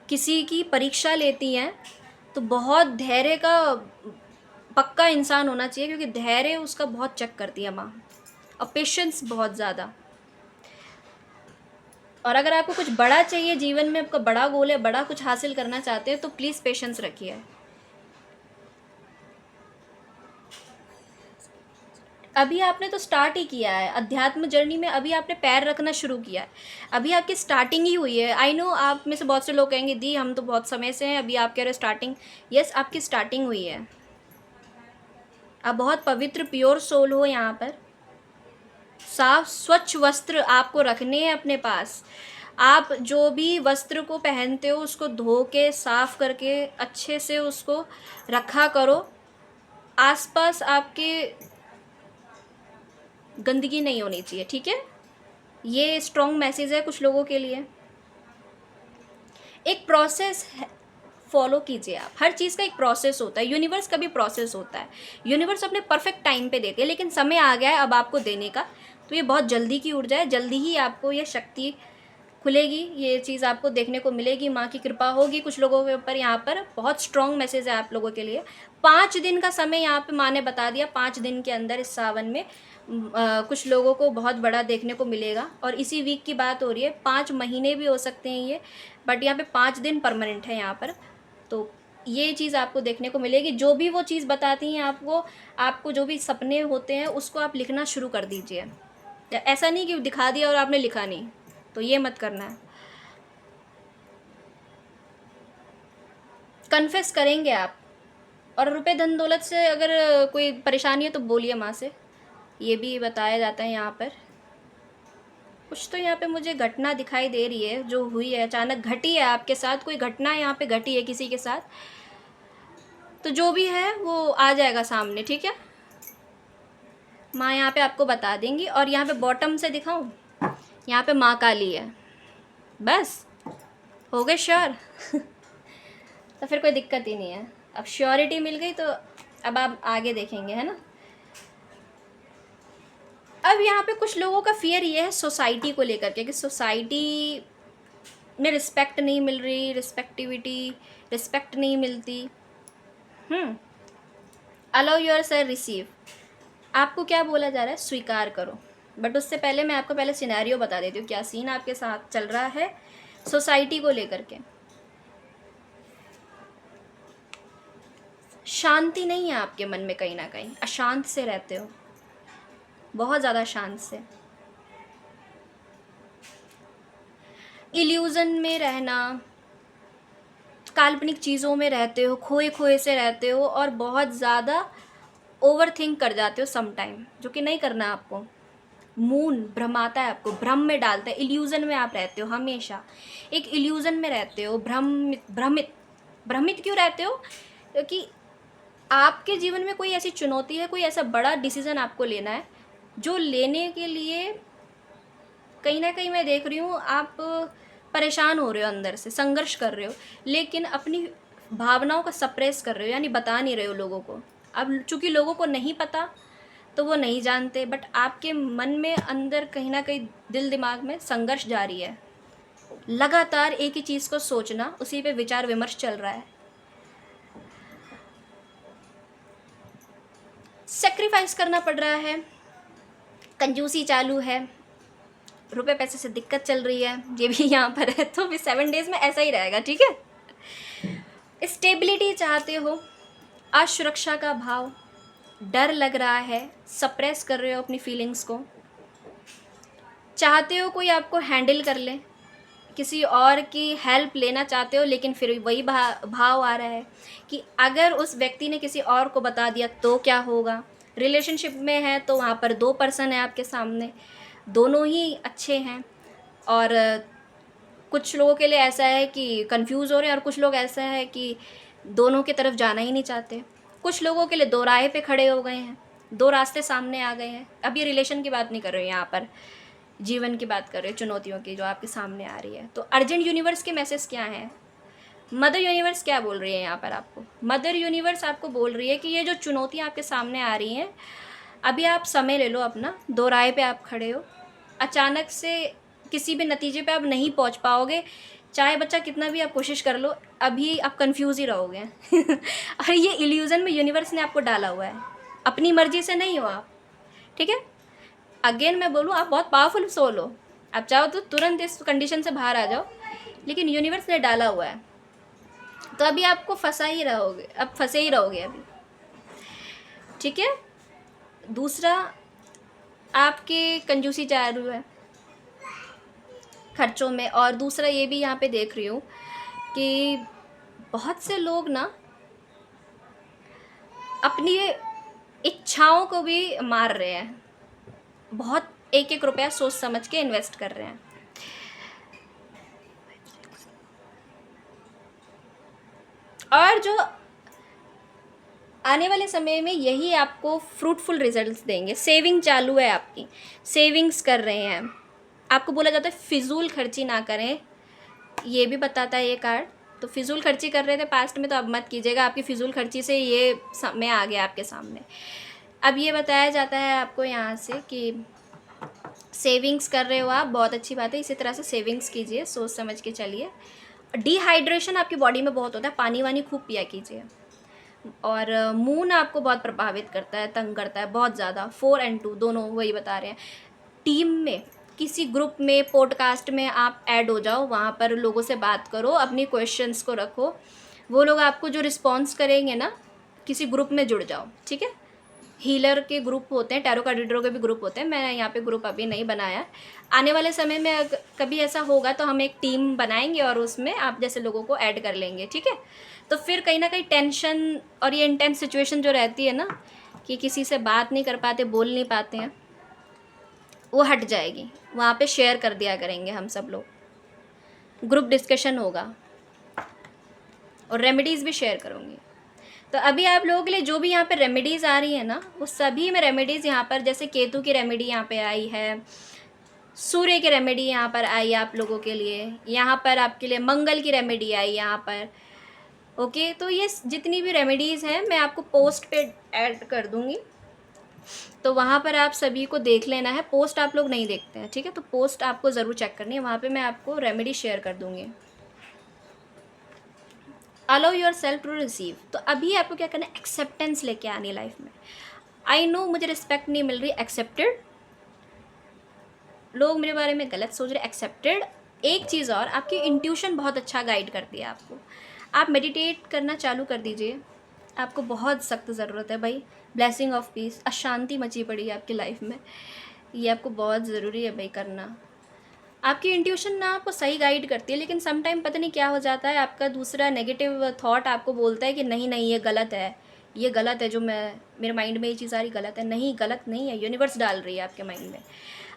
किसी की परीक्षा लेती हैं तो बहुत धैर्य का पक्का इंसान होना चाहिए, क्योंकि धैर्य उसका बहुत चेक करती है माँ, और पेशेंस बहुत ज़्यादा। और अगर आपको कुछ बड़ा चाहिए जीवन में, आपका बड़ा गोल है, बड़ा कुछ हासिल करना चाहते हैं, तो प्लीज़ पेशेंस रखिए। अभी आपने तो स्टार्ट ही किया है अध्यात्म जर्नी में, अभी आपने पैर रखना शुरू किया है, अभी आपकी स्टार्टिंग ही हुई है। आई नो आप में से बहुत से लोग कहेंगे दी हम तो बहुत समय से हैं, अभी आप कह रहे हो स्टार्टिंग। यस, आपकी स्टार्टिंग हुई है। आप बहुत पवित्र प्योर सोल हो। यहाँ पर साफ स्वच्छ वस्त्र आपको रखने हैं अपने पास। आप जो भी वस्त्र को पहनते हो उसको धो के साफ करके अच्छे से उसको रखा करो। आसपास आपके गंदगी नहीं होनी चाहिए, ठीक है। ये स्ट्रॉन्ग मैसेज है कुछ लोगों के लिए। एक प्रोसेस फॉलो कीजिए आप, हर चीज़ का एक प्रोसेस होता है, यूनिवर्स का भी प्रोसेस होता है। यूनिवर्स अपने परफेक्ट टाइम पे देती है, लेकिन समय आ गया है अब आपको देने का। तो ये बहुत जल्दी की ऊर्जा है, जल्दी ही आपको ये शक्ति खुलेगी, ये चीज़ आपको देखने को मिलेगी, माँ की कृपा होगी कुछ लोगों के ऊपर। यहाँ पर बहुत स्ट्रॉन्ग मैसेज है आप लोगों के लिए। 5 दिन का समय यहाँ पे माँ ने बता दिया, 5 दिन के अंदर इस सावन में कुछ लोगों को बहुत बड़ा देखने को मिलेगा। और इसी वीक की बात हो रही है, 5 महीने भी हो सकते हैं ये, बट यहाँ पे 5 दिन परमानेंट है यहाँ पर। तो ये चीज़ आपको देखने को मिलेगी। जो भी वो चीज़ बताती हैं आपको जो भी सपने होते हैं उसको आप लिखना शुरू कर दीजिए। ऐसा नहीं कि दिखा दिया और आपने लिखा नहीं, तो ये मत करना है। कन्फेस करेंगे आप। और रुपए धन दौलत से अगर कोई परेशानी है तो बोलिए माँ से, ये भी बताया जाता है यहाँ पर। कुछ तो यहाँ पे मुझे घटना दिखाई दे रही है जो हुई है, अचानक घटी है आपके साथ, कोई घटना यहाँ पे घटी है किसी के साथ। तो जो भी है वो आ जाएगा सामने, ठीक है। माँ यहाँ पे आपको बता देंगी। और यहाँ पे बॉटम से दिखाऊं, यहाँ पे माँ काली है। बस हो गए श्योर तो फिर कोई दिक्कत ही नहीं है। अब श्योरिटी मिल गई तो अब आप आगे देखेंगे, है ना। अब यहाँ पे कुछ लोगों का फियर ये है सोसाइटी को लेकर के, कि सोसाइटी में रिस्पेक्ट नहीं मिल रही, रिस्पेक्ट नहीं मिलती। Allow your self receive. आपको क्या बोला जा रहा है, स्वीकार करो। बट उससे पहले मैं आपको पहले सिनेरियो बता देती हूँ, क्या सीन आपके साथ चल रहा है सोसाइटी को लेकर के। शांति नहीं है आपके मन में, कहीं ना कहीं अशांत से रहते हो, बहुत ज़्यादा शांत से। इल्यूज़न में रहना, काल्पनिक चीज़ों में रहते हो, खोए खोए से रहते हो, और बहुत ज़्यादा ओवर थिंक कर जाते हो सम टाइम, जो कि नहीं करना आपको। मून भ्रमाता है आपको, भ्रम में डालता है। इल्यूज़न में आप रहते हो, हमेशा एक इल्यूज़न में रहते हो। भ्रमित क्यों रहते हो? क्योंकि आपके जीवन में कोई ऐसी चुनौती है, कोई ऐसा बड़ा डिसीज़न आपको लेना है, जो लेने के लिए कहीं ना कहीं मैं देख रही हूँ आप परेशान हो रहे हो, अंदर से संघर्ष कर रहे हो, लेकिन अपनी भावनाओं को सप्रेस कर रहे हो, यानी बता नहीं रहे हो लोगों को। अब चूँकि लोगों को नहीं पता तो वो नहीं जानते, बट आपके मन में अंदर कहीं ना कहीं दिल दिमाग में संघर्ष जारी है। लगातार एक ही चीज़ को सोचना, उसी पे विचार विमर्श चल रहा है। सेक्रीफाइस करना पड़ रहा है, कंजूसी चालू है, रुपए पैसे से दिक्कत चल रही है, ये भी यहाँ पर है। तो भी 7 डेज़ में ऐसा ही रहेगा, ठीक है। स्टेबिलिटी चाहते हो, असुरक्षा का भाव, डर लग रहा है, सप्रेस कर रहे हो अपनी फीलिंग्स को, चाहते हो कोई आपको हैंडल कर ले, किसी और की हेल्प लेना चाहते हो, लेकिन फिर वही भाव आ रहा है कि अगर उस व्यक्ति ने किसी और को बता दिया तो क्या होगा। रिलेशनशिप में है तो वहाँ पर 2 पर्सन है आपके सामने, दोनों ही अच्छे हैं, और कुछ लोगों के लिए ऐसा है कि कंफ्यूज हो रहे हैं, और कुछ लोग ऐसा है कि दोनों की तरफ जाना ही नहीं चाहते। कुछ लोगों के लिए 2 राह पे खड़े हो गए हैं, 2 रास्ते सामने आ गए हैं। अब ये रिलेशन की बात नहीं कर रही हूँ, यहाँ पर जीवन की बात कर रहे हैं, चुनौतियों की जो आपके सामने आ रही है। तो अर्जेंट यूनिवर्स के मैसेज क्या हैं? मदर यूनिवर्स क्या बोल रही है यहाँ पर आपको? मदर यूनिवर्स आपको बोल रही है कि ये जो चुनौतियाँ आपके सामने आ रही हैं, अभी आप समय ले लो अपना, 2 राह पे आप खड़े हो, अचानक से किसी भी नतीजे पे आप नहीं पहुँच पाओगे, चाहे बच्चा कितना भी आप कोशिश कर लो, अभी आप कंफ्यूज ही रहोगे। और ये इल्यूज़न में यूनिवर्स ने आपको डाला हुआ है, अपनी मर्जी से नहीं हो आप, ठीक है। अगेन मैं बोलूँ, आप बहुत पावरफुल सोल हो, आप चाहो तो तुरंत इस कंडीशन से बाहर आ जाओ, लेकिन यूनिवर्स ने डाला हुआ है, तो अभी आपको फंसा ही रहोगे, अब फंसे ही रहोगे अभी, ठीक है। दूसरा, आपके कंजूसी चालू है खर्चों में, और दूसरा ये भी यहाँ पे देख रही हूँ कि बहुत से लोग ना अपनी इच्छाओं को भी मार रहे हैं, बहुत एक एक रुपया सोच समझ के इन्वेस्ट कर रहे हैं। और जो आने वाले समय में यही आपको फ्रूटफुल रिजल्ट्स देंगे। सेविंग चालू है आपकी, सेविंग्स कर रहे हैं। आपको बोला जाता है फिजूल खर्ची ना करें, ये भी बताता है ये कार्ड। तो फिजूल खर्ची कर रहे थे पास्ट में, तो अब मत कीजिएगा, आपकी फिजूल खर्ची से ये समय आ गया आपके सामने। अब ये बताया जाता है आपको यहाँ से कि सेविंग्स कर रहे हो आप, बहुत अच्छी बात है, इसी तरह से सेविंग्स कीजिए, सोच समझ के चलिए। डिहाइड्रेशन आपकी बॉडी में बहुत होता है, पानी वानी खूब पिया कीजिए। और मून आपको बहुत प्रभावित करता है, तंग करता है बहुत ज़्यादा। 4 और 2 दोनों वही बता रहे हैं। टीम में, किसी ग्रुप में, पॉडकास्ट में आप ऐड हो जाओ, वहाँ पर लोगों से बात करो, अपनी क्वेश्चंस को रखो, वो लोग आपको जो रिस्पॉन्स करेंगे ना, किसी ग्रुप में जुड़ जाओ, ठीक है। हीलर के ग्रुप होते हैं, टैरो कार्ड रीडरों के भी ग्रुप होते हैं, मैं यहाँ पे ग्रुप अभी नहीं बनाया। आने वाले समय में कभी ऐसा होगा तो हम एक टीम बनाएंगे और उसमें आप जैसे लोगों को ऐड कर लेंगे, ठीक है। तो फिर कहीं ना कहीं टेंशन और ये इंटेंस सिचुएशन जो रहती है ना, कि किसी से बात नहीं कर पाते, बोल नहीं पाते हैं, वो हट जाएगी। वहाँ पे शेयर कर दिया करेंगे हम सब लोग, ग्रुप डिस्कशन होगा, और रेमेडीज़ भी शेयर करूँगी। तो अभी आप लोगों के लिए जो भी यहाँ पे रेमेडीज़ आ रही है ना, उस सभी में रेमेडीज़ यहाँ पर, जैसे केतु की रेमेडी यहाँ पे आई है, सूर्य की रेमेडी यहाँ पर आई आप लोगों के लिए, यहाँ पर आपके लिए मंगल की रेमेडी आई यहाँ पर, ओके। तो ये जितनी भी रेमेडीज़ हैं मैं आपको पोस्ट पे ऐड कर दूँगी, तो वहाँ पर आप सभी को देख लेना है। पोस्ट आप लोग नहीं देखते हैं, ठीक है, तो पोस्ट आपको ज़रूर चेक करनी है, वहाँ पे मैं आपको रेमेडी शेयर कर दूँगी। Allow yourself to receive. तो अभी आपको क्या करना है, एक्सेप्टेंस लेके आनी लाइफ में। आई नो मुझे रिस्पेक्ट नहीं मिल रही, एक्सेप्टेड, लोग मेरे बारे में गलत सोच रहे, एक्सेप्टेड। एक चीज़ और, आपकी इंट्यूशन बहुत अच्छा गाइड करती है आपको। आप मेडिटेट करना चालू कर दीजिए, आपको बहुत सख्त ज़रूरत है भाई। ब्लेसिंग ऑफ पीस, अशांति मची पड़ी है आपकी लाइफ में, ये आपको बहुत ज़रूरी है भाई करना। आपकी इंट्यूशन ना आपको सही गाइड करती है, लेकिन सम टाइम पता नहीं क्या हो जाता है, आपका दूसरा नेगेटिव थॉट आपको बोलता है कि नहीं नहीं ये गलत है, ये गलत है, जो मेरे माइंड में ये चीज़ आ रही गलत है। नहीं, गलत नहीं है, यूनिवर्स डाल रही है आपके माइंड में।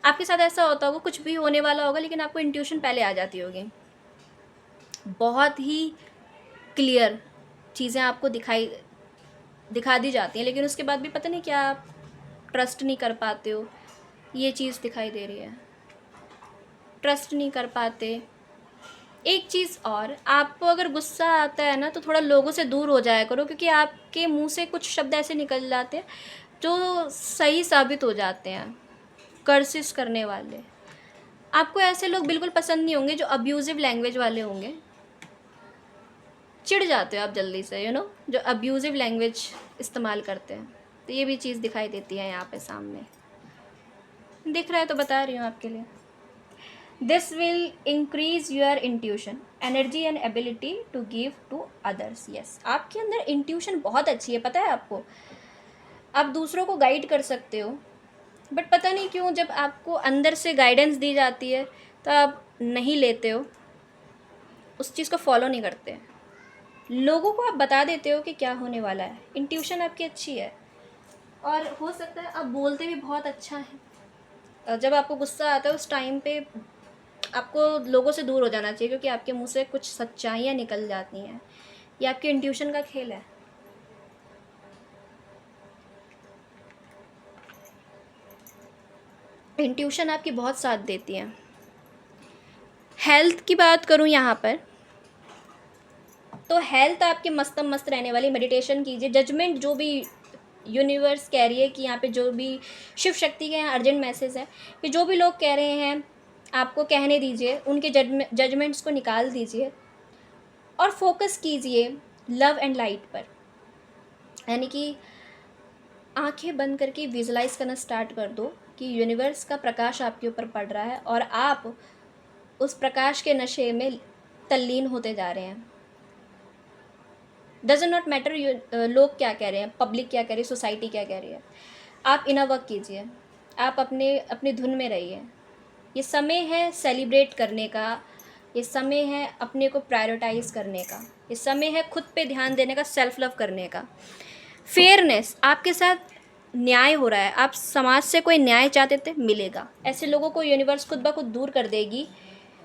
आपके साथ ऐसा होता होगा, कुछ भी होने वाला होगा, लेकिन आपको इंट्यूशन पहले आ जाती होगी, बहुत ही क्लियर चीज़ें आपको दिखा दी जाती हैं, लेकिन उसके बाद भी पता नहीं क्या आप ट्रस्ट नहीं कर पाते हो। ये चीज़ दिखाई दे रही है, ट्रस्ट नहीं कर पाते। एक चीज़ और, आपको अगर गुस्सा आता है ना, तो थोड़ा लोगों से दूर हो जाया करो, क्योंकि आपके मुंह से कुछ शब्द ऐसे निकल जाते हैं जो सही साबित हो जाते हैं, कर्सिस करने वाले। आपको ऐसे लोग बिल्कुल पसंद नहीं होंगे जो अब्यूज़िव लैंग्वेज वाले होंगे, चिढ़ जाते हो आप जल्दी से, जो अब्यूज़िव लैंग्वेज इस्तेमाल करते हैं। तो ये भी चीज़ दिखाई देती है यहाँ पे सामने। दिख रहा है तो बता रही हूँ आपके लिए। This will increase your intuition, energy and ability to give to others. Yes, आपके अंदर इंट्यूशन बहुत अच्छी है, पता है आपको। आप दूसरों को गाइड कर सकते हो, बट पता नहीं क्यों जब आपको अंदर से गाइडेंस दी जाती है तो आप नहीं लेते हो, उस चीज़ को फॉलो नहीं करते। लोगों को आप बता देते हो कि क्या होने वाला है। इंट्यूशन आपकी अच्छी है और हो सकता है आप बोलते भी बहुत अच्छा है। और जब आपको गुस्सा आता है उस टाइम पे आपको लोगों से दूर हो जाना चाहिए, क्योंकि आपके मुंह से कुछ सच्चाइयाँ निकल जाती हैं। ये आपके इंट्यूशन का खेल है। इंट्यूशन आपकी बहुत साथ देती है। हेल्थ की बात करूँ यहाँ पर, तो हेल्थ आपके मस्त मस्त रहने वाली। मेडिटेशन कीजिए। जजमेंट जो भी यूनिवर्स कह रही है कि यहाँ पे जो भी शिव शक्ति के यहाँ अर्जेंट मैसेज है कि जो भी लोग कह रहे हैं आपको कहने दीजिए, उनके जजमेंट्स को निकाल दीजिए और फोकस कीजिए लव एंड लाइट पर। यानी कि आंखें बंद करके विजुलाइज करना स्टार्ट कर दो कि यूनिवर्स का प्रकाश आपके ऊपर पड़ रहा है और आप उस प्रकाश के नशे में तल्लीन होते जा रहे हैं। डजंट नॉट मैटर लोग क्या कह रहे हैं, पब्लिक क्या कह रही है, सोसाइटी क्या कह रही है। आप इनर वर्क कीजिए, आप अपनी धुन में रहिए। ये समय है सेलिब्रेट करने का, ये समय है अपने को प्रायोरिटाइज करने का, ये समय है खुद पे ध्यान देने का, सेल्फ लव करने का। फेयरनेस, आपके साथ न्याय हो रहा है, आप समाज से कोई न्याय चाहते थे, मिलेगा। ऐसे लोगों को यूनिवर्स खुद ब खुद दूर कर देगी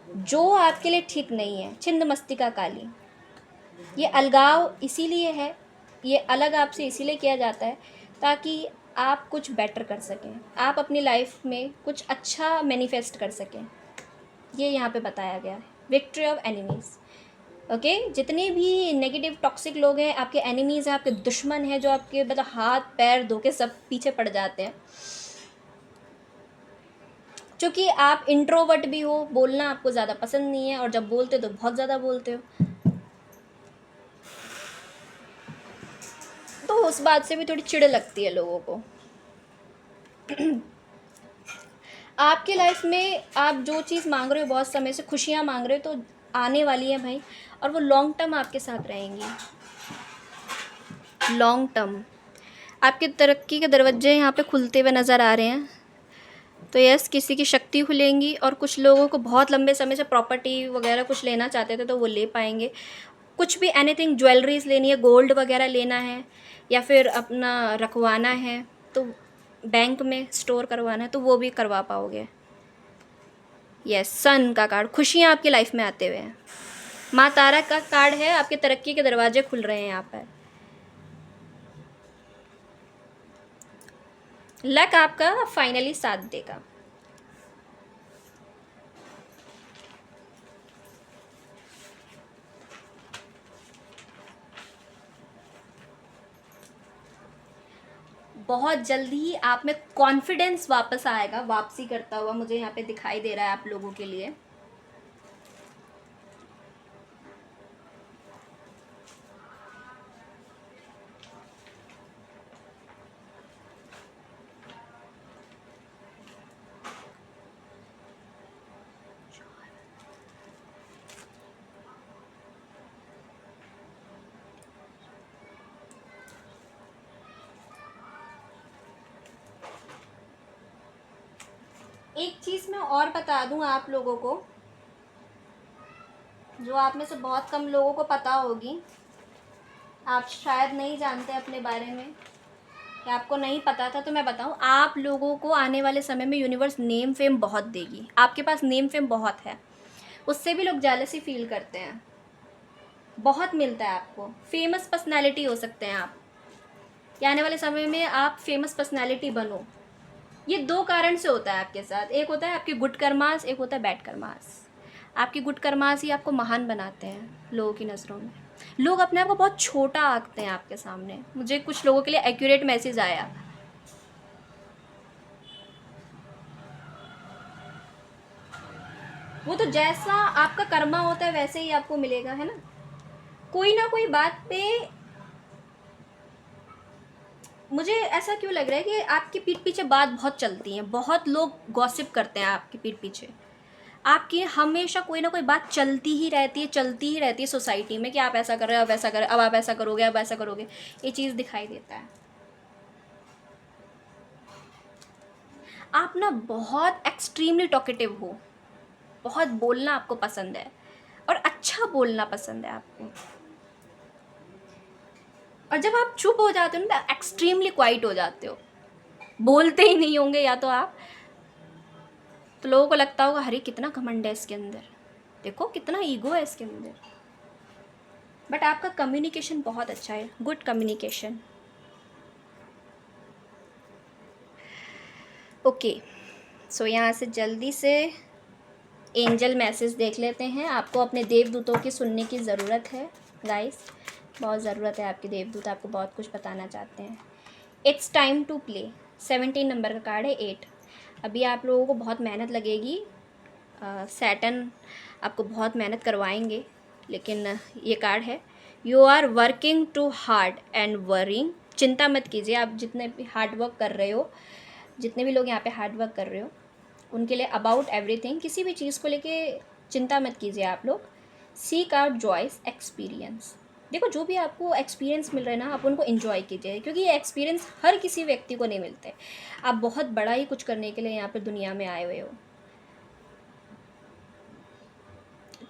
जो आपके लिए ठीक नहीं है। छिंद मस्तिका काली, ये अलगाव इसीलिए है, ये अलग आपसे इसीलिए किया जाता है ताकि आप कुछ बेटर कर सकें, आप अपनी लाइफ में कुछ अच्छा मैनिफेस्ट कर सकें। ये यहाँ पे बताया गया है। Victory of enemies. ओके, जितने भी नेगेटिव टॉक्सिक लोग हैं आपके एनिमीज़ हैं, आपके दुश्मन हैं, जो आपके मतलब हाथ पैर धो के सब पीछे पड़ जाते हैं। क्योंकि आप इंट्रोवर्ट भी हो, बोलना आपको ज़्यादा पसंद नहीं है और जब बोलते हो तो बहुत ज़्यादा बोलते हो, तो उस बात से भी थोड़ी चिढ़ लगती है लोगों को। आपके लाइफ में आप जो चीज़ मांग रहे हो, बहुत समय से खुशियाँ मांग रहे हो, तो आने वाली है भाई, और वो लॉन्ग टर्म आपके साथ रहेंगी। लॉन्ग टर्म आपके तरक्की के दरवाजे यहाँ पे खुलते हुए नज़र आ रहे हैं। तो यस, किसी की शक्ति खुलेंगी और कुछ लोगों को बहुत लंबे समय से प्रॉपर्टी वगैरह कुछ लेना चाहते थे तो वो ले पाएंगे। कुछ भी एनीथिंग, ज्वेलरीज लेनी है, गोल्ड वगैरह लेना है या फिर अपना रखवाना है, तो बैंक में स्टोर करवाना है, तो वो भी करवा पाओगे। यस, सन का कार्ड, खुशियाँ आपकी लाइफ में आते हुए हैं। माँ तारा का कार्ड है, आपके तरक्की के दरवाजे खुल रहे हैं यहाँ पर। लक आपका फाइनली साथ देगा। बहुत जल्दी ही आप में कॉन्फिडेंस वापस आएगा, वापसी करता हुआ मुझे यहाँ पे दिखाई दे रहा है आप लोगों के लिए। एक चीज़ मैं और बता दूं आप लोगों को, जो आप में से बहुत कम लोगों को पता होगी, आप शायद नहीं जानते अपने बारे में या आपको नहीं पता था, तो मैं बताऊं, आप लोगों को आने वाले समय में यूनिवर्स नेम फेम बहुत देगी। आपके पास नेम फेम बहुत है, उससे भी लोग जेलसी फील करते हैं, बहुत मिलता है आपको। फेमस पर्सनैलिटी हो सकते हैं आप, या आने वाले समय में आप फेमस पर्सनैलिटी बनो। ये दो कारण से होता है आपके साथ। एक होता है आपके गुड कर्मास, एक होता है बैड कर्मास। आपके गुड कर्मास ही आपको महान बनाते हैं लोगों की नज़रों में। लोग अपने आप को बहुत छोटा आंकते हैं आपके सामने। मुझे कुछ लोगों के लिए एक्यूरेट मैसेज आया, वो तो जैसा आपका कर्मा होता है वैसे ही आपको मिलेगा, है ना। कोई ना कोई बात पे मुझे ऐसा क्यों लग रहा है कि आपकी पीठ पीछे बात बहुत चलती है, बहुत लोग गॉसिप करते हैं आपकी पीठ पीछे। आपकी हमेशा कोई ना कोई बात चलती ही रहती है सोसाइटी में कि आप ऐसा कर रहे हो, अब ऐसा कर, अब आप ऐसा करोगे, अब ऐसा करोगे। ये चीज़ दिखाई देता है। आप ना बहुत एक्सट्रीमली टॉकेटिव हो, बहुत बोलना आपको पसंद है और अच्छा बोलना पसंद है आपको। और जब आप चुप हो जाते हो ना तो एक्सट्रीमली क्वाइट हो जाते हो, बोलते ही नहीं होंगे या तो आप, तो लोगों को लगता होगा अरे कितना घमंड है इसके अंदर, देखो कितना ईगो है इसके अंदर। बट आपका कम्युनिकेशन बहुत अच्छा है, गुड कम्युनिकेशन। ओके, सो यहाँ से जल्दी से एंजल मैसेज देख लेते हैं। आपको अपने देवदूतों की सुनने की ज़रूरत है गाइस, बहुत ज़रूरत है आपके देवदूत आपको बहुत कुछ बताना चाहते हैं। It's time to play, 17 number का कार्ड है 8। अभी आप लोगों को बहुत मेहनत लगेगी, सैटर्न आपको बहुत मेहनत करवाएंगे, लेकिन ये कार्ड है you are working too hard and worrying. चिंता मत कीजिए, आप जितने भी हार्ड वर्क कर रहे हो, जितने भी लोग यहाँ पे हार्ड वर्क कर रहे हो उनके लिए अबाउट एवरीथिंग, किसी भी चीज़ को लेके चिंता मत कीजिए आप लोग। सीक आउट जॉयस एक्सपीरियंस, देखो जो भी आपको एक्सपीरियंस मिल रहा है ना आप उनको इन्जॉय कीजिए, क्योंकि ये एक्सपीरियंस हर किसी व्यक्ति को नहीं मिलते। आप बहुत बड़ा ही कुछ करने के लिए यहाँ पर दुनिया में आए हुए हो।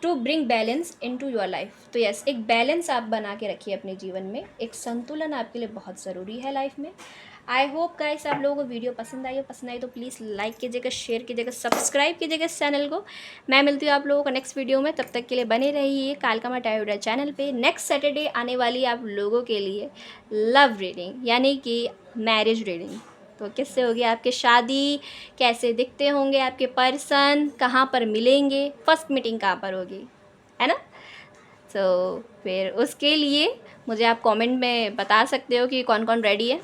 To bring balance into your life, तो यस एक बैलेंस आप बना के रखिए अपने जीवन में, एक संतुलन आपके लिए बहुत ज़रूरी है लाइफ में। आई होप गाइस आप लोगों को वीडियो पसंद आई हो, पसंद आई तो प्लीज़ लाइक कीजिएगा, शेयर कीजिएगा, सब्सक्राइब कीजिएगा इस चैनल को। मैं मिलती हूँ आप लोगों को नेक्स्ट वीडियो में, तब तक के लिए बने रहिए कालका टायोडा चैनल पे। नेक्स्ट सैटरडे आने वाली आप लोगों के लिए लव रीडिंग, यानी कि मैरिज रीडिंग। तो किससे होगी आपकी शादी, कैसे दिखते होंगे आपके पर्सन, कहाँ पर मिलेंगे, फर्स्ट मीटिंग कहाँ पर होगी, है ना। तो फिर उसके लिए मुझे आप कमेंट में बता सकते हो कि कौन कौन रेडी है।